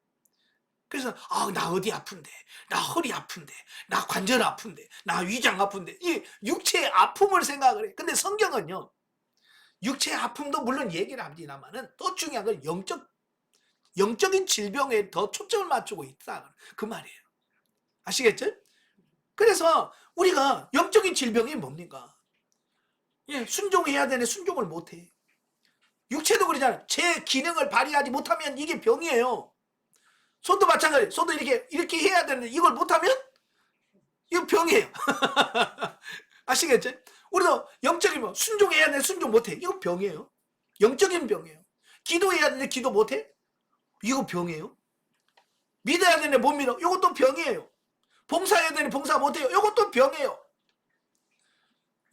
그래서 나 어디 아픈데, 나 허리 아픈데, 나 관절 아픈데, 나 위장 아픈데, 이 육체의 아픔을 생각을 해. 근데 성경은요, 육체의 아픔도 물론 얘기를 합니다만은 더 중요한 건 영적인 질병에 더 초점을 맞추고 있다 그 말이에요. 아시겠죠? 그래서 우리가 영적인 질병이 뭡니까? 예, 순종해야 되는데 순종을 못해. 육체도 그러잖아요. 제 기능을 발휘하지 못하면 이게 병이에요. 손도 마찬가지. 손도 이렇게 해야 되는데 이걸 못하면 이거 병이에요. 아시겠죠? 우리도 영적인 순종해야 되는데 순종 못해. 이거 병이에요. 영적인 병이에요. 기도해야 되는데 기도 못해? 이거 병이에요. 믿어야 되는데 못 믿어. 이것도 병이에요. 봉사해야 되는데 봉사 못해요. 이것도 병이에요.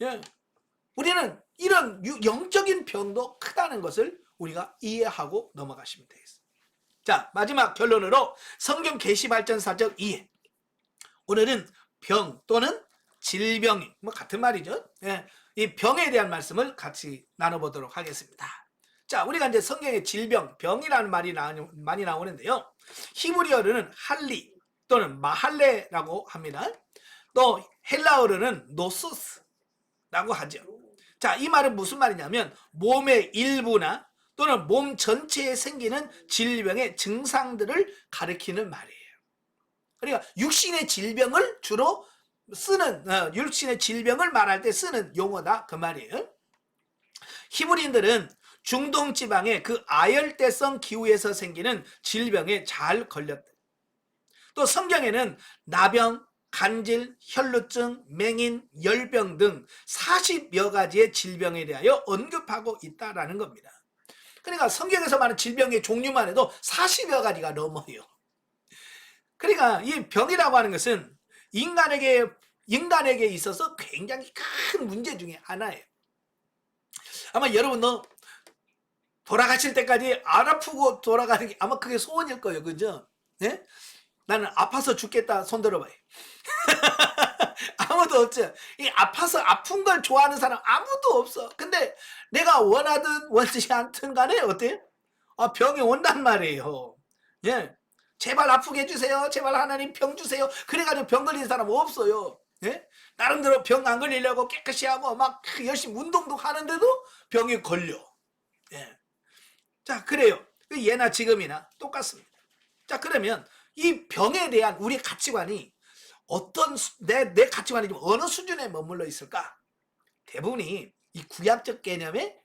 예. 우리는 이런 영적인 병도 크다는 것을 우리가 이해하고 넘어가시면 되겠습니다. 자, 마지막 결론으로 성경 계시발전사적 이해. 오늘은 병 또는 질병이 같은 말이죠. 예. 이 병에 대한 말씀을 같이 나눠보도록 하겠습니다. 자, 우리가 이제 성경에 질병, 병이라는 말이 많이 나오는데요. 히브리어로는 할리 또는 마할레라고 합니다. 또 헬라어로는 노소스라고 하죠. 자, 이 말은 무슨 말이냐면 몸의 일부나 또는 몸 전체에 생기는 질병의 증상들을 가리키는 말이에요. 그러니까 육신의 질병을 주로 쓰는, 육신의 질병을 말할 때 쓰는 용어다 그 말이에요. 히브리인들은 중동 지방의 그 아열대성 기후에서 생기는 질병에 잘 걸렸다. 또 성경에는 나병, 간질, 혈루증, 맹인, 열병 등 40여 가지의 질병에 대하여 언급하고 있다라는 겁니다. 그러니까 성경에서 말하는 질병의 종류만 해도 40여 가지가 넘어요. 그러니까 이 병이라고 하는 것은 인간에게 있어서 굉장히 큰 문제 중에 하나예요. 아마 여러분도 돌아가실 때까지 안 아프고 돌아가는 게 아마 그게 소원일 거예요. 그죠? 네? 나는 아파서 죽겠다 손 들어봐요. 아무도 없죠. 이 아파서 아픈 걸 좋아하는 사람 아무도 없어. 근데 내가 원하든 원치 않든 간에 어때요? 병이 온단 말이에요. 예. 제발 아프게 해주세요. 제발 하나님 병 주세요. 그래가지고 병 걸리는 사람 없어요. 예? 나름대로 병 안 걸리려고 깨끗이 하고 막 열심히 운동도 하는데도 병이 걸려. 예. 자, 그래요. 예나 지금이나 똑같습니다. 자, 그러면 이 병에 대한 우리 가치관이 내 가치관이 좀 어느 수준에 머물러 있을까? 대부분이 이 구약적 개념의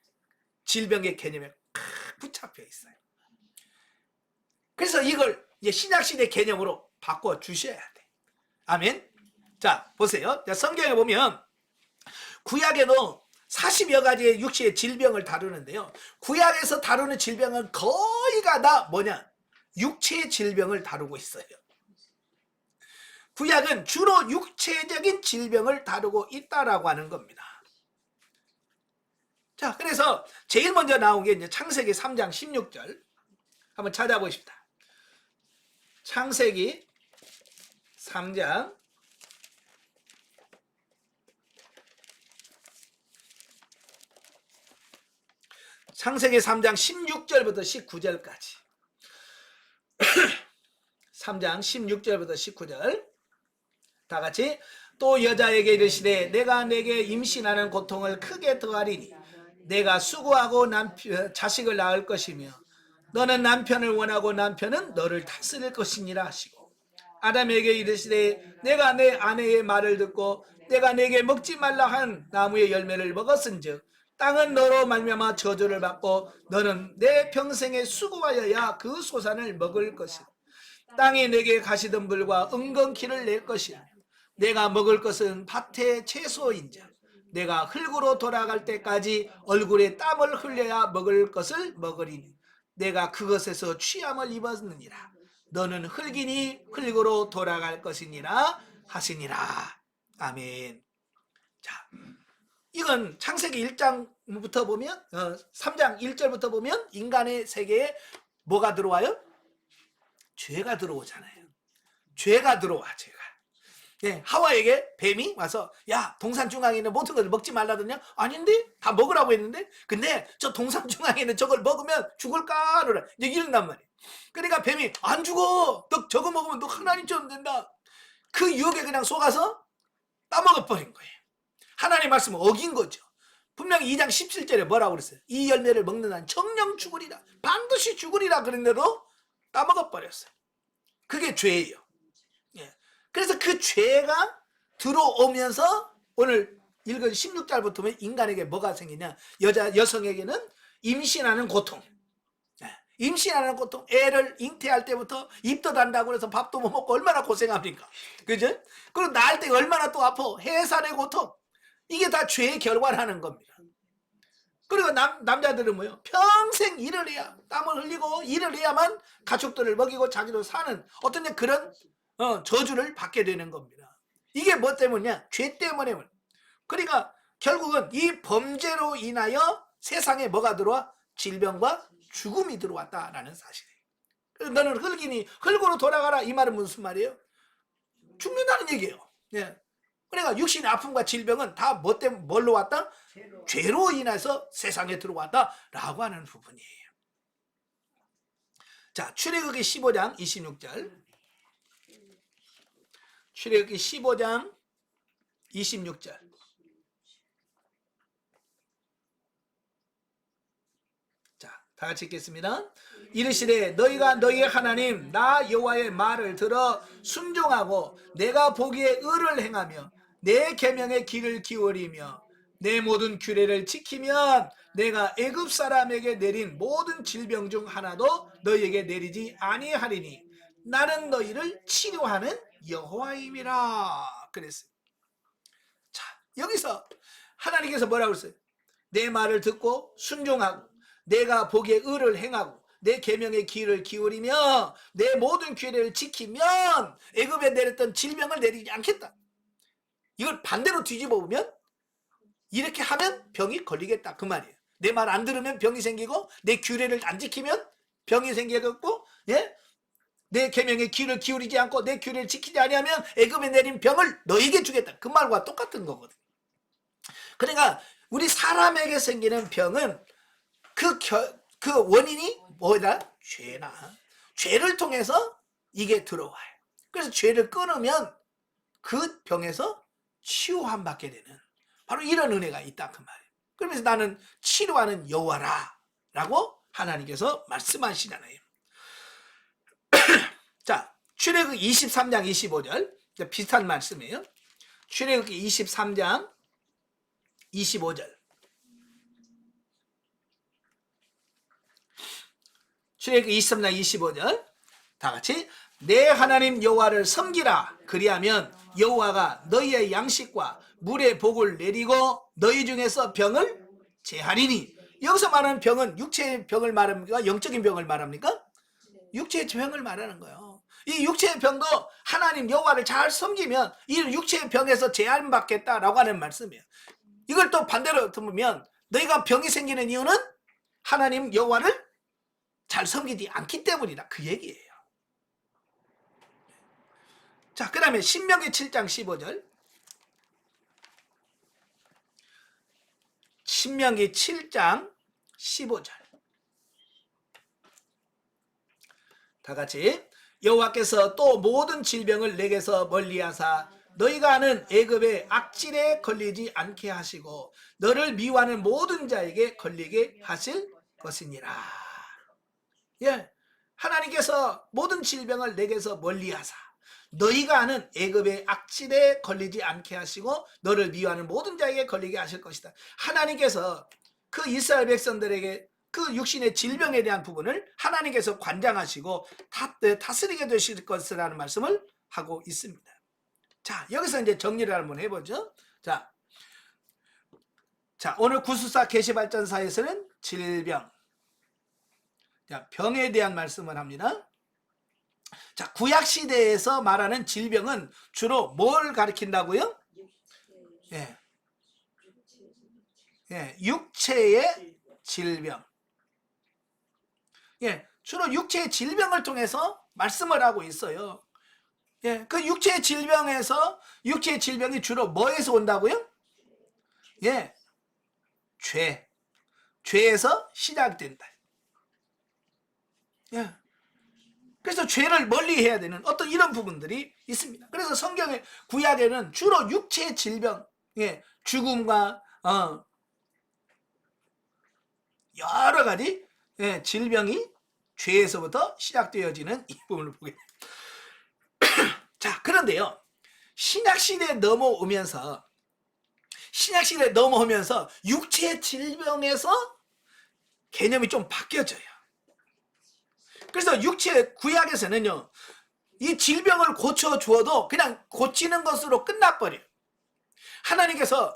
질병의 개념에 붙잡혀 있어요. 그래서 이걸 이제 신약시대 개념으로 바꿔 주셔야 돼. 아멘. 자, 보세요. 성경에 보면 구약에도 40여 가지의 육체의 질병을 다루는데요. 구약에서 다루는 질병은 거의가 다 뭐냐? 육체의 질병을 다루고 있어요. 구약은 주로 육체적인 질병을 다루고 있다라고 하는 겁니다. 자, 그래서 제일 먼저 나온 게 이제 창세기 3장 16절 한번 찾아보십시다. 창세기 3장 16절부터 19절까지 3장 16절부터 19절 다 같이 또 여자에게 이르시되 내가 내게 임신하는 고통을 크게 더하리니 내가 수고하고 자식을 낳을 것이며 너는 남편을 원하고 남편은 너를 다스릴 것이니라 하시고 아담에게 이르시되 내가 내 아내의 말을 듣고 내가 내게 먹지 말라 한 나무의 열매를 먹었은즉 땅은 너로 말미암아 저주를 받고 너는 내 평생에 수고하여야 그 소산을 먹을 것이다. 땅이 내게 가시덤불과 은건키를 낼 것이야. 내가 먹을 것은 밭의 채소인자. 내가 흙으로 돌아갈 때까지 얼굴에 땀을 흘려야 먹을 것을 먹으리니 내가 그것에서 취함을 입었느니라. 너는 흙이니 흙으로 돌아갈 것이니라 하시니라. 아멘. 자, 이건 창세기 1장부터 보면 3장 1절부터 보면 인간의 세계에 뭐가 들어와요? 죄가 들어오잖아요. 죄가 들어와. 죄가. 예, 하와에게 뱀이 와서 야, 동산 중앙에 있는 모든 것을 먹지 말라더냐? 아닌데? 다 먹으라고 했는데? 근데 저 동산 중앙에 있는 저걸 먹으면 죽을까? 이제 이런단 말이에요. 그러니까 뱀이 안 죽어. 너 저거 먹으면 너 하나님처럼 된다. 그 유혹에 그냥 속아서 따먹어버린 거예요. 하나님 말씀을 어긴 거죠. 분명히 2장 17절에 뭐라고 그랬어요? 이 열매를 먹는 한 정령 죽으리라. 반드시 죽으리라 그랬는데도 따먹어버렸어요. 그게 죄예요. 예. 그래서 그 죄가 들어오면서 오늘 읽은 16절부터 보면 인간에게 뭐가 생기냐? 여성에게는 임신하는 고통. 예. 임신하는 고통. 애를 잉태할 때부터 입도 단다고 해서 밥도 못 먹고 얼마나 고생합니까? 그죠? 그리고 낳을 때 얼마나 또 아파. 해산의 고통. 이게 다 죄의 결과라는 겁니다. 그리고 남자들은 뭐요? 평생 일을 해야, 땀을 흘리고 일을 해야만 가족들을 먹이고 자기도 사는 어떤 그런 저주를 받게 되는 겁니다. 이게 뭐 때문이냐? 죄 때문에. 그러니까 결국은 이 범죄로 인하여 세상에 뭐가 들어와? 질병과 죽음이 들어왔다라는 사실이에요. 그래서 너는 흙이니 흙으로 돌아가라. 이 말은 무슨 말이에요? 죽는다는 얘기예요. 예. 그러니까 육신의 아픔과 질병은 다 뭐 때문에 뭘로 왔다? 죄로 인해서 세상에 들어왔다라고 하는 부분이에요. 자, 출애굽기 15장 26절. 출애굽기 15장 26절. 자, 다 같이 읽겠습니다. 이르시되 너희가 너희의 하나님 나 여호와의 말을 들어 순종하고 내가 보기에 의를 행하며 내 계명의 길을 기울이며 내 모든 규례를 지키면 내가 애굽 사람에게 내린 모든 질병 중 하나도 너희에게 내리지 아니하리니 나는 너희를 치료하는 여호와임이라 그랬어요. 자, 여기서 하나님께서 뭐라고 그랬어요? 내 말을 듣고 순종하고 내가 보기에 의를 행하고 내 계명의 귀를 기울이며 내 모든 규례를 지키면 애굽에 내렸던 질병을 내리지 않겠다. 이걸 반대로 뒤집어 보면 이렇게 하면 병이 걸리겠다 그 말이에요. 내 말 안 들으면 병이 생기고 내 규례를 안 지키면 병이 생기겠고, 예? 내 계명의 귀를 기울이지 않고 내 규례를 지키지 아니하면 애굽에 내린 병을 너에게 주겠다. 그 말과 똑같은 거거든. 그러니까 우리 사람에게 생기는 병은 그 원인이 뭐다? 죄를 통해서 이게 들어와요. 그래서 죄를 끊으면 그 병에서 치유함 받게 되는 바로 이런 은혜가 있다 그 말이에요. 그러면서 나는 치료하는 여호와라 라고 하나님께서 말씀하시잖아요. 자, 출애굽기 23장 25절 비슷한 말씀이에요. 출애굽기 23장 25절. 출애굽기 23장 25절 다 같이 내 하나님 여호와를 섬기라. 그리하면 여호와가 너희의 양식과 물의 복을 내리고 너희 중에서 병을 제하리니. 여기서 말하는 병은 육체의 병을 말합니까? 영적인 병을 말합니까? 육체의 병을 말하는 거예요. 이 육체의 병도 하나님 여호와를 잘 섬기면 이 육체의 병에서 제한 받겠다라고 하는 말씀이에요. 이걸 또 반대로 들으면 너희가 병이 생기는 이유는 하나님 여호와를 잘 섬기지 않기 때문이다 그 얘기예요. 자, 그 다음에 신명기 7장 15절. 신명기 7장 15절. 다 같이 여호와께서 또 모든 질병을 내게서 멀리하사 너희가 아는 애굽의 악질에 걸리지 않게 하시고 너를 미워하는 모든 자에게 걸리게 하실 것이니라. 예, 하나님께서 모든 질병을 내게서 멀리하사 너희가 아는 애굽의 악질에 걸리지 않게 하시고 너를 미워하는 모든 자에게 걸리게 하실 것이다. 하나님께서 그 이스라엘 백성들에게 그 육신의 질병에 대한 부분을 하나님께서 관장하시고 다스리게 되실 것이라는 말씀을 하고 있습니다. 자, 여기서 이제 정리를 한번 해보죠. 자, 오늘 구수사 계시발전사에서는 질병, 자, 병에 대한 말씀을 합니다. 자, 구약시대에서 말하는 질병은 주로 뭘 가리킨다고요? 예. 예, 육체의 질병. 예, 주로 육체의 질병을 통해서 말씀을 하고 있어요. 예, 그 육체의 질병이 주로 뭐에서 온다고요? 예, 죄에서 시작된다. 예. 그래서 죄를 멀리 해야 되는 어떤 이런 부분들이 있습니다. 그래서 성경의 구약에는 주로 육체의 질병, 예, 죽음과 여러 가지 예, 질병이 죄에서부터 시작되어지는 이 부분을 보게 됩니다. 자, 그런데요, 신약시대에 넘어오면서 육체의 질병에서 개념이 좀 바뀌어져요. 그래서 구약에서는요, 이 질병을 고쳐주어도 그냥 고치는 것으로 끝나버려요. 하나님께서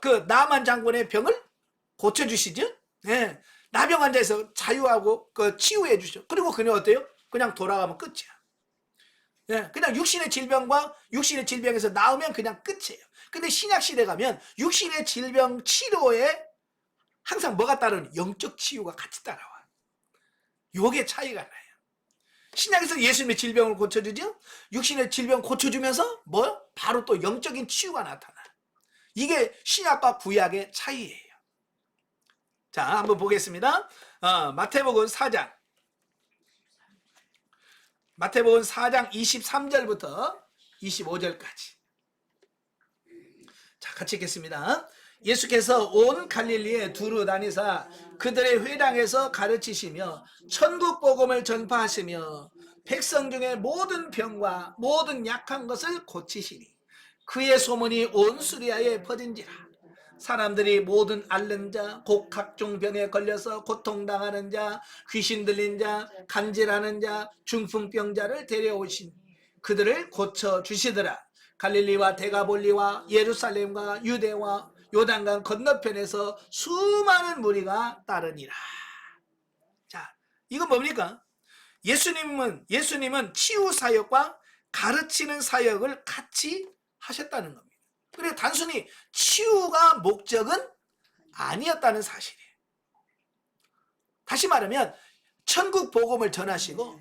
그 나만 장군의 병을 고쳐주시죠. 예, 나병 환자에서 자유하고 그 치유해 주죠. 그리고 그는 어때요? 그냥 돌아가면 끝이야. 예, 그냥 육신의 질병에서 나오면 그냥 끝이에요. 근데 신약시대 가면 육신의 질병 치료에 항상 뭐가 따르는? 영적 치유가 같이 따라와. 요게 차이가 나요. 신약에서 예수님의 질병을 고쳐주죠. 육신의 질병 고쳐주면서 바로 또 영적인 치유가 나타나. 이게 신약과 구약의 차이예요. 자, 한번 보겠습니다. 마태복음 4장 23절부터 25절까지. 자, 같이 읽겠습니다. 예수께서 온 갈릴리에 두루 다니사 그들의 회당에서 가르치시며 천국 복음을 전파하시며 백성 중에 모든 병과 모든 약한 것을 고치시니 그의 소문이 온 수리아에 퍼진지라. 사람들이 모든 앓는 자, 곧 각종 병에 걸려서 고통당하는 자, 귀신 들린 자, 간질하는 자, 중풍병자를 데려오신 그들을 고쳐주시더라. 갈릴리와 데가볼리와 예루살렘과 유대와 요단강 건너편에서 수많은 무리가 따르니라. 자, 이건 뭡니까? 예수님은 치유 사역과 가르치는 사역을 같이 하셨다는 겁니다. 그래, 단순히 치유가 목적은 아니었다는 사실이에요. 다시 말하면 천국 복음을 전하시고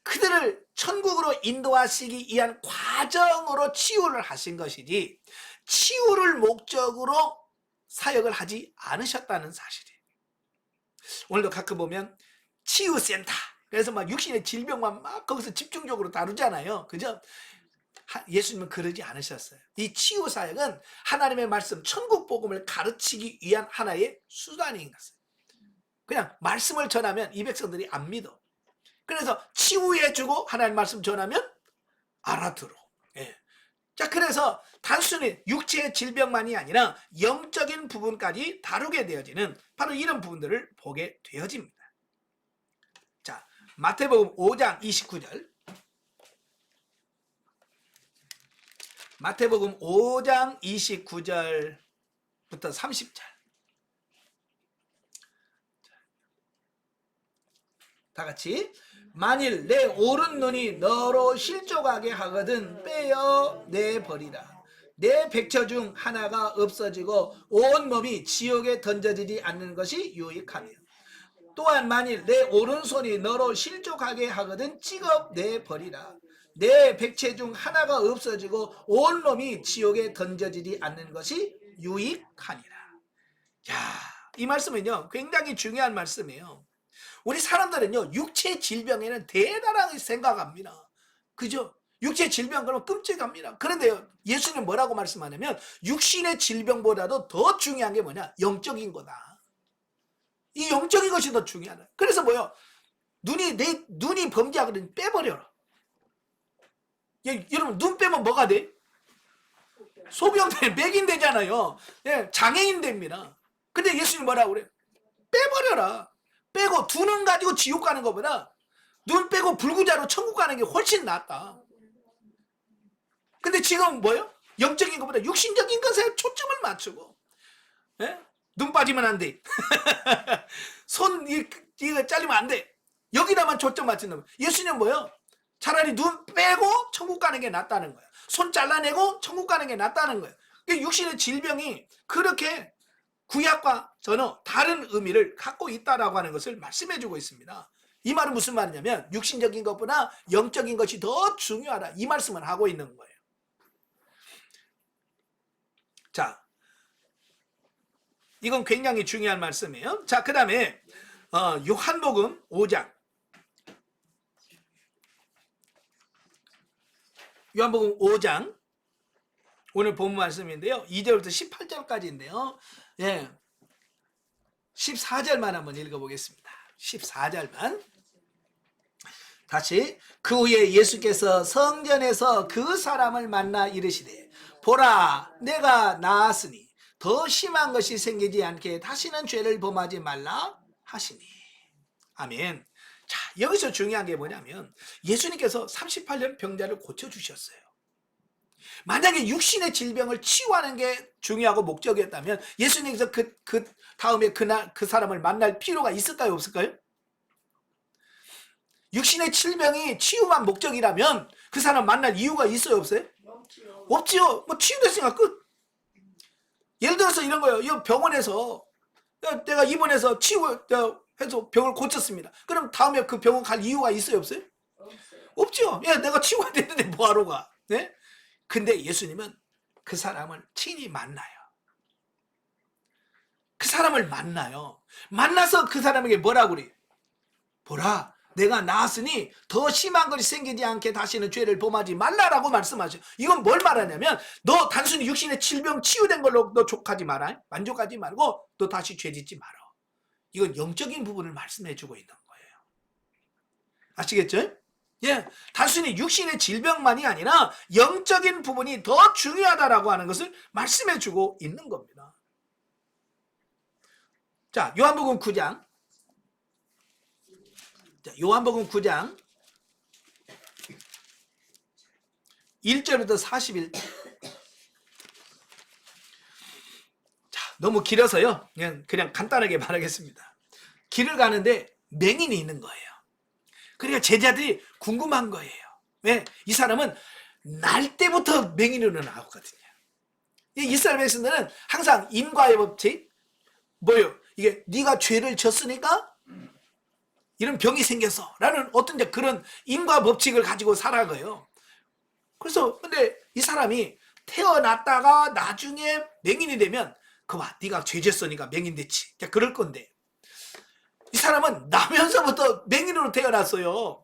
그들을 천국으로 인도하시기 위한 과정으로 치유를 하신 것이지 치유를 목적으로 사역을 하지 않으셨다는 사실이에요. 오늘도 가끔 보면 치유센터, 그래서 막 육신의 질병만 막 거기서 집중적으로 다루잖아요. 그죠? 예수님은 그러지 않으셨어요. 이 치유 사역은 하나님의 말씀, 천국 복음을 가르치기 위한 하나의 수단인 것이에요. 그냥 말씀을 전하면 이 백성들이 안 믿어. 그래서 치유해주고 하나님 말씀 전하면 알아들어. 예. 자, 그래서 단순히 육체의 질병만이 아니라 영적인 부분까지 다루게 되어지는 바로 이런 부분들을 보게 되어집니다. 자, 마태복음 5장 29절. 마태복음 5장 29절부터 30절. 다 같이. 만일 내 오른 눈이 너로 실족하게 하거든 빼어 내버리라. 내 백처 중 하나가 없어지고 온 몸이 지옥에 던져지지 않는 것이 유익하며, 또한 만일 내 오른손이 너로 실족하게 하거든 찍어 내버리라. 내 백체 중 하나가 없어지고 온 몸이 지옥에 던져지지 않는 것이 유익하니라. 야, 이 말씀은요 굉장히 중요한 말씀이에요. 우리 사람들은요 육체 질병에는 대단하게 생각합니다. 그죠? 육체 질병 그러면 끔찍합니다. 그런데요 예수님 뭐라고 말씀하냐면 육신의 질병보다도 더 중요한 게 뭐냐? 영적인 거다. 이 영적인 것이 더 중요하다. 그래서 뭐요? 내 눈이 범죄하거든 빼버려라. 여러분 눈 빼면 뭐가 돼? 소병돼, 맥인 되잖아요. 예, 장애인 됩니다. 근데 예수님 뭐라고 그래요? 빼버려라. 빼고 두 눈 가지고 지옥 가는 것보다 눈 빼고 불구자로 천국 가는 게 훨씬 낫다. 근데 지금 뭐예요? 영적인 것보다 육신적인 것에 초점을 맞추고, 예? 눈 빠지면 안 돼. 손 이거 잘리면 안 돼. 여기다만 초점 맞추는 거예요. 예수님 뭐예요? 차라리 눈 빼고 천국 가는 게 낫다는 거예요. 손 잘라내고 천국 가는 게 낫다는 거예요. 육신의 질병이 그렇게 구약과 전혀 다른 의미를 갖고 있다라고 하는 것을 말씀해 주고 있습니다. 이 말은 무슨 말이냐면 육신적인 것보다 영적인 것이 더 중요하다, 이 말씀을 하고 있는 거예요. 자, 이건 굉장히 중요한 말씀이에요. 자, 그 다음에 요한복음 5장. 요한복음 5장 오늘 본 말씀인데요. 2절부터 18절까지인데요. 예, 14절만 한번 읽어보겠습니다. 14절만. 다시. 그 후에 예수께서 성전에서 그 사람을 만나 이르시되 보라, 내가 나았으니 더 심한 것이 생기지 않게 다시는 죄를 범하지 말라 하시니. 아멘. 자, 여기서 중요한 게 뭐냐면 예수님께서 38년 병자를 고쳐주셨어요. 만약에 육신의 질병을 치유하는 게 중요하고 목적이었다면 예수님께서 그 다음에 그날 그 사람을 만날 필요가 있을까요, 없을까요? 육신의 질병이 치유만 목적이라면 그 사람 만날 이유가 있어요, 없어요? 없지요. 뭐 치유됐으니까 끝. 예를 들어서 이런 거예요. 이 병원에서 내가 입원해서 치유해서 병을 고쳤습니다. 그럼 다음에 그 병원 갈 이유가 있어요, 없어요? 없죠. 야, 내가 치유가 됐는데 뭐하러 가? 네? 근데 예수님은 그 사람을 친히 만나요. 그 사람을 만나요. 만나서 그 사람에게 뭐라고 그래요? 보라, 내가 나았으니 더 심한 것이 생기지 않게 다시는 죄를 범하지 말라라고 말씀하셔요. 이건 뭘 말하냐면 너 단순히 육신의 질병 치유된 걸로 너 족하지 마라. 만족하지 말고 너 다시 죄 짓지 마라. 이건 영적인 부분을 말씀해 주고 있는 거예요. 아시겠죠? 예, 단순히 육신의 질병만이 아니라 영적인 부분이 더 중요하다라고 하는 것을 말씀해 주고 있는 겁니다. 자, 요한복음 9장. 자, 요한복음 9장 1절부터 41절. 자, 너무 길어서요. 그냥 간단하게 말하겠습니다. 길을 가는데 맹인이 있는 거예요. 그러니까 제자들이 궁금한 거예요. 왜? 이 사람은 날 때부터 맹인으로 나왔거든요. 이스라엘 백성들은 항상 인과의 법칙, 뭐요? 이게 네가 죄를 졌으니까 이런 병이 생겼어 라는 어떤 그런 인과 법칙을 가지고 살아가요. 그래서 근데 이 사람이 태어났다가 나중에 맹인이 되면 그봐, 네가 죄 졌으니까 맹인 됐지. 그럴 건데 이 사람은 나면서부터 맹인으로 태어났어요.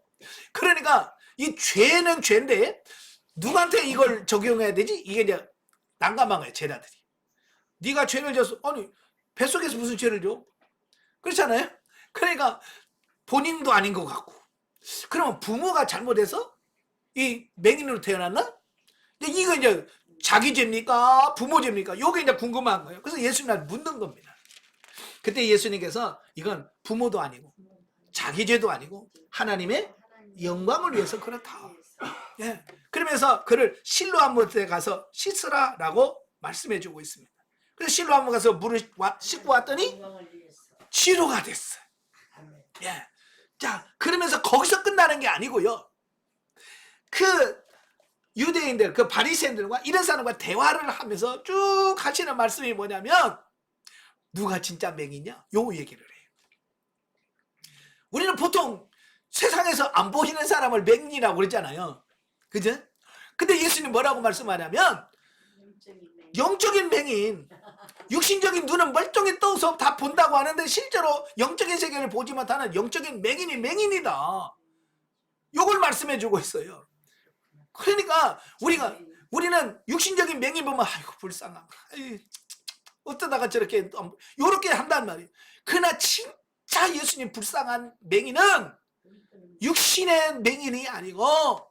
그러니까 이 죄는 죄인데 누구한테 이걸 적용해야 되지? 이게 이제 난감한 거예요, 제자들이. 네가 죄를 졌어. 아니, 뱃속에서 무슨 죄를 져? 그렇잖아요. 그러니까 본인도 아닌 것 같고. 그러면 부모가 잘못해서 이 맹인으로 태어났나? 이거 이제 자기 죄입니까? 부모 죄입니까? 이게 이제 궁금한 거예요. 그래서 예수님한테 묻는 겁니다. 그때 예수님께서 이건 부모도 아니고 자기 죄도 아니고 하나님의 영광을 위해서 그렇다. 예. 그러면서 그를 실로암못에 가서 씻으라라고 말씀해 주고 있습니다. 그래서 실로암못 가서 물을 씻고 왔더니 치료가 됐어요. 예. 자, 그러면서 거기서 끝나는 게 아니고요. 그 유대인들, 그 바리새인들과 이런 사람과 대화를 하면서 쭉 하시는 말씀이 뭐냐면 누가 진짜 맹이냐? 요 얘기를 해요. 우리는 보통 세상에서 안 보이는 사람을 맹인이라고 그랬잖아요. 그죠? 근데 예수님 뭐라고 말씀하냐면 영적인 맹인, 육신적인 눈은 멀쩡히 떠서 다 본다고 하는데 실제로 영적인 세계를 보지 못하는 영적인 맹인이 맹인이다. 요걸 말씀해 주고 있어요. 그러니까 우리는 육신적인 맹인 보면 아이고 불쌍한 어쩌다가 저렇게 요렇게 한단 말이에요. 그러나 진짜 예수님 불쌍한 맹인은 육신의 맹인이 아니고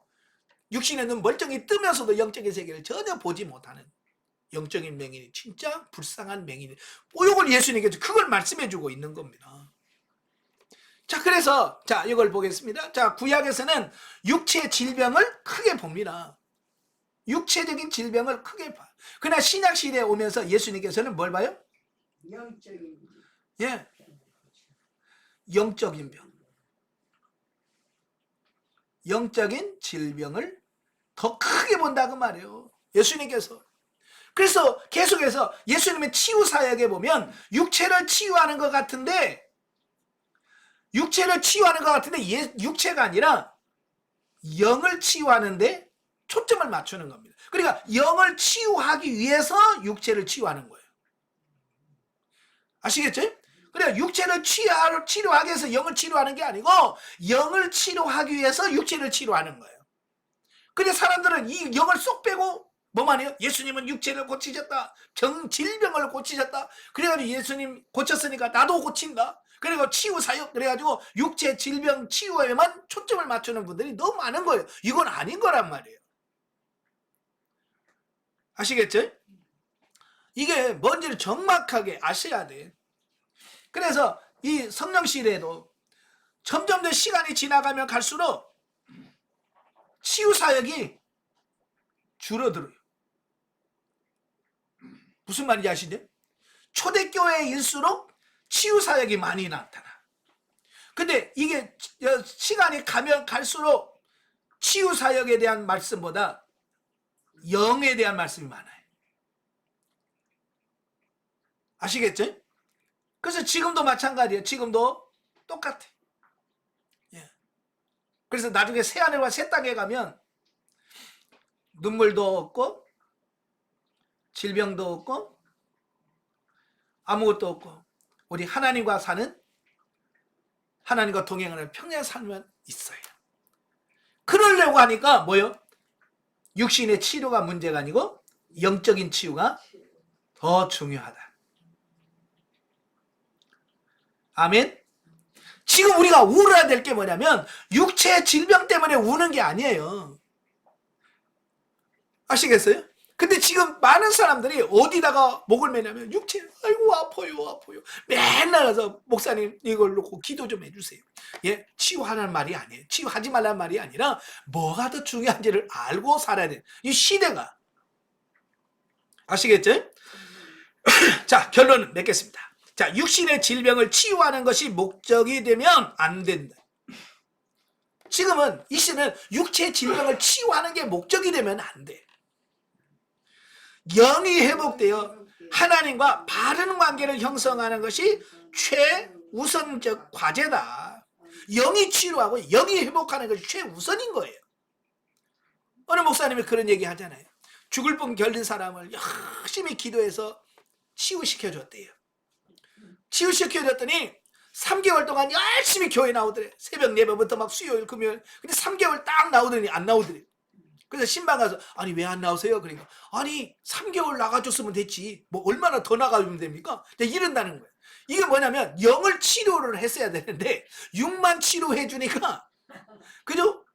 육신의 눈 멀쩡히 뜨면서도 영적인 세계를 전혀 보지 못하는 영적인 맹인이 진짜 불쌍한 맹인이. 이걸 예수님께서 그걸 말씀해 주고 있는 겁니다. 자, 그래서 자, 이걸 보겠습니다. 자, 구약에서는 육체 질병을 크게 봅니다. 육체적인 질병을 크게 봐. 그러나 신약 시대에 오면서 예수님께서는 뭘 봐요? 영적인 예. 영적인 병. 영적인 질병을 더 크게 본다고 말이에요. 예수님께서. 그래서 계속해서 예수님의 치유 사역에 보면 육체를 치유하는 것 같은데 육체가 아니라 영을 치유하는데 초점을 맞추는 겁니다. 그러니까 영을 치유하기 위해서 육체를 치유하는 거예요. 아시겠죠? 그래, 육체를 치료하기 위해서 영을 치료하는 게 아니고 영을 치료하기 위해서 육체를 치료하는 거예요. 근데 사람들은 이 영을 쏙 빼고 뭐만 해요? 예수님은 육체를 고치셨다. 질병을 고치셨다. 그래가지고 예수님 고쳤으니까 나도 고친다. 그리고 치유 사역 그래가지고 육체 질병 치유에만 초점을 맞추는 분들이 너무 많은 거예요. 이건 아닌 거란 말이에요. 아시겠죠? 이게 뭔지를 정확하게 아셔야 돼. 그래서 이 성령실에도 점점 더 시간이 지나가면 갈수록 치유 사역이 줄어들어요. 무슨 말인지 아시죠? 초대교회일수록 치유 사역이 많이 나타나. 근데 이게 시간이 가면 갈수록 치유 사역에 대한 말씀보다 영에 대한 말씀이 많아요. 아시겠죠? 그래서 지금도 마찬가지예요. 지금도 똑같아. 예. 그래서 나중에 새하늘과 새 땅에 가면 눈물도 없고 질병도 없고 아무것도 없고 우리 하나님과 동행하는 평생 살면 있어요. 그러려고 하니까 뭐요? 육신의 치료가 문제가 아니고 영적인 치유가 더 중요하다. 아멘. 지금 우리가 울어야 될 게 뭐냐면 육체 질병 때문에 우는 게 아니에요. 아시겠어요? 근데 지금 많은 사람들이 어디다가 목을 매냐면 육체, 아이고 아파요. 맨날 가서 목사님 이걸 놓고 기도 좀 해주세요. 예, 치유하라는 말이 아니에요. 치유하지 말라는 말이 아니라 뭐가 더 중요한지를 알고 살아야 돼. 이 시대가. 아시겠죠? 자, 결론은 맺겠습니다. 자, 육신의 질병을 치유하는 것이 목적이 되면 안 된다. 지금은 이 시대는 육체의 질병을 치유하는 게 목적이 되면 안 돼. 영이 회복되어 하나님과 바른 관계를 형성하는 것이 최우선적 과제다. 영이 치료하고 영이 회복하는 것이 최우선인 거예요. 어느 목사님이 그런 얘기 하잖아요. 죽을 뻔 결린 사람을 열심히 기도해서 치유시켜줬대요. 치유시켜줬더니 3개월 동안 열심히 교회 나오더래. 새벽 4번부터 막 수요일 금요일. 근데 3개월 딱 나오더니 안 나오더래. 그래서 신방 가서 아니 왜 안 나오세요? 그러니까 아니 3개월 나가줬으면 됐지. 뭐 얼마나 더 나가면 됩니까? 이런다는 거예요. 이게 뭐냐면 영을 치료를 했어야 되는데 육만 치료해 주니까 그죠?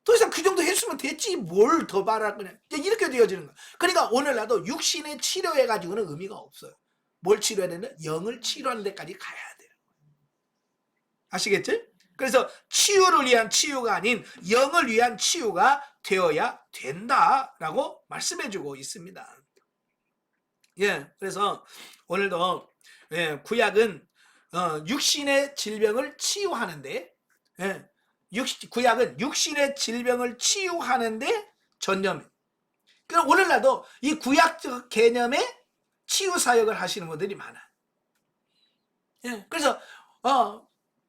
더 이상 그 정도 했으면 됐지 뭘 더 바랄 거냐. 이렇게 되어지는 거야. 그러니까 오늘 나도 육신의 치료해 가지고는 의미가 없어요. 뭘 치료해야 되나? 영을 치료하는 데까지 가야 돼요. 아시겠죠? 그래서 치유를 위한 치유가 아닌 영을 위한 치유가 되어야 된다라고 말씀해주고 있습니다. 예, 그래서 오늘도 구약은 육신의 질병을 치유하는데, 구약은 육신의 질병을 치유하는데 전념. 그럼 오늘날도 이 구약적 개념의 치유 사역을 하시는 분들이 많아. 예, 그래서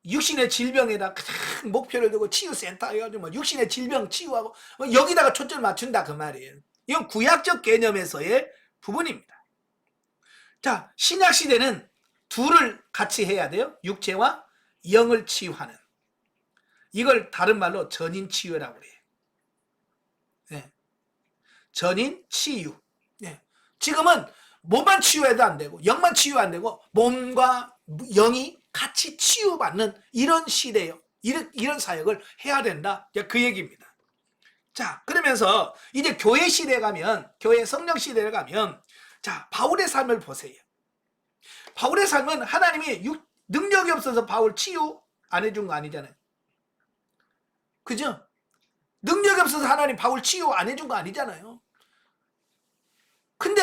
육신의 질병에다 큰 목표를 두고 치유센터 해가지고 뭐 육신의 질병 치유하고 여기다가 초점을 맞춘다 그 말이에요. 이건 구약적 개념에서의 부분입니다. 자, 신약 시대는 둘을 같이 해야 돼요. 육체와 영을 치유하는. 이걸 다른 말로 전인 치유라고 그래요. 네. 전인 치유. 네. 지금은 몸만 치유해도 안 되고 영만 치유 안 되고 몸과 영이 같이 치유받는 이런 시대예요. 이런 사역을 해야 된다. 그 얘기입니다. 자, 그러면서 이제 교회 시대에 가면, 교회 성령 시대에 가면 자, 바울의 삶을 보세요. 바울의 삶은 하나님이 능력이 없어서 바울 치유 안 해준 거 아니잖아요. 그죠? 능력이 없어서 하나님 바울 치유 안 해준 거 아니잖아요. 근데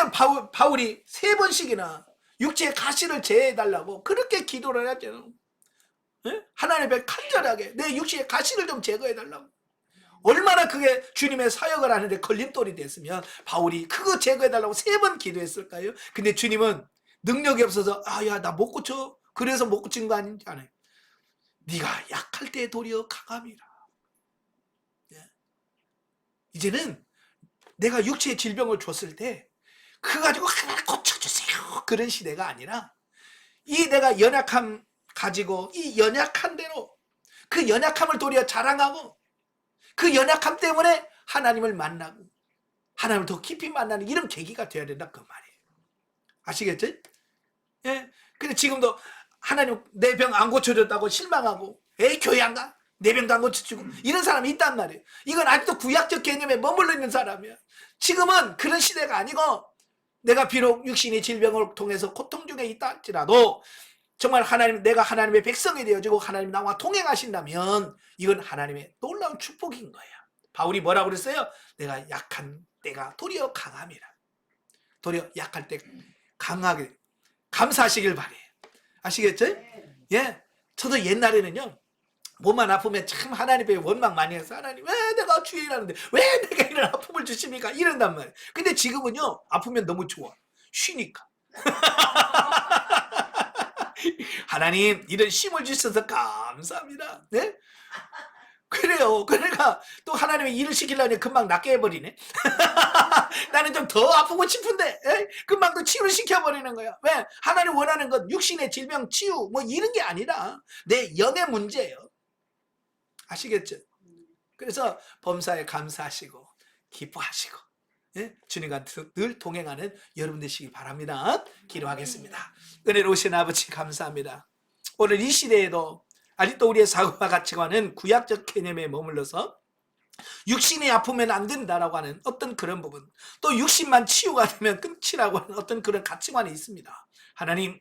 바울이 3번씩이나 육체의 가시를 제해달라고 그렇게 기도를 했잖아요. 네? 하나님 앞에 간절하게 내 육체의 가시를 좀 제거해달라고. 얼마나 그게 주님의 사역을 하는데 걸림돌이 됐으면 바울이 그거 제거해달라고 3번 기도했을까요? 근데 주님은 능력이 없어서 야 나 못 고쳐 그래서 못 고친 거 아닌지 않아요. 네가 약할 때 도리어 강함이라. 이제는 내가 육체의 질병을 줬을 때 그거 가지고 하나님 고쳐주세요 그런 시대가 아니라 이 내가 연약함 가지고 이 연약한 대로 그 연약함을 도리어 자랑하고 그 연약함 때문에 하나님을 만나고 하나님을 더 깊이 만나는 이런 계기가 되어야 된다 그 말이에요. 아시겠죠? 예. 근데 지금도 하나님 내 병 안 고쳐줬다고 실망하고 에이 교회 안 가? 내 병도 안 고쳐주고 이런 사람이 있단 말이에요. 이건 아직도 구약적 개념에 머물러 있는 사람이야. 지금은 그런 시대가 아니고 내가 비록 육신의 질병을 통해서 고통 중에 있다 할지라도 정말 내가 하나님의 백성이 되어지고 하나님 나와 동행하신다면 이건 하나님의 놀라운 축복인 거예요. 바울이 뭐라고 그랬어요? 내가 약한 때가 도리어 강함이라. 도리어 약할 때 강하게 감사하시길 바래요. 아시겠죠? 예. 저도 옛날에는요. 몸만 아프면 참 하나님께 원망 많이 해서 하나님 왜 내가 주에 일하는데 왜 내가 이런 아픔을 주십니까? 이런단 말이에요. 근데 지금은요. 아프면 너무 좋아. 쉬니까. 하나님 이런 쉼을 주셔서 감사합니다. 네? 그래요. 그러니까 또 하나님이 일을 시키려니 금방 낫게 해버리네. 나는 좀 더 아프고 싶은데 금방 또 치유를 시켜버리는 거야. 왜? 하나님 원하는 건 육신의 질병 치유 뭐 이런 게 아니라 내 영의 문제예요. 아시겠죠? 그래서 범사에 감사하시고 기뻐하시고 주님과 늘 동행하는 여러분 되시기 바랍니다. 기도하겠습니다. 은혜로우신 아버지 감사합니다. 오늘 이 시대에도 아직도 우리의 사고와 가치관은 구약적 개념에 머물러서 육신이 아프면 안 된다라고 하는 어떤 그런 부분, 또 육신만 치유가 되면 끝이라고 하는 어떤 그런 가치관이 있습니다. 하나님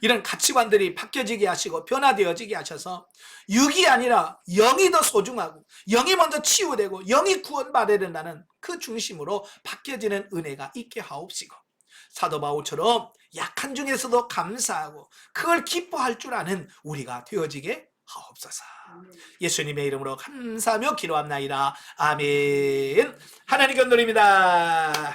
이런 가치관들이 바뀌어지게 하시고 변화되어지게 하셔서 육이 아니라 영이 더 소중하고 영이 먼저 치유되고 영이 구원받아야 된다는 그 중심으로 바뀌어지는 은혜가 있게 하옵시고 사도 바울처럼 약한 중에서도 감사하고 그걸 기뻐할 줄 아는 우리가 되어지게 하옵소서. 예수님의 이름으로 감사하며 기도합나이다. 아멘. 하나님 견도입니다.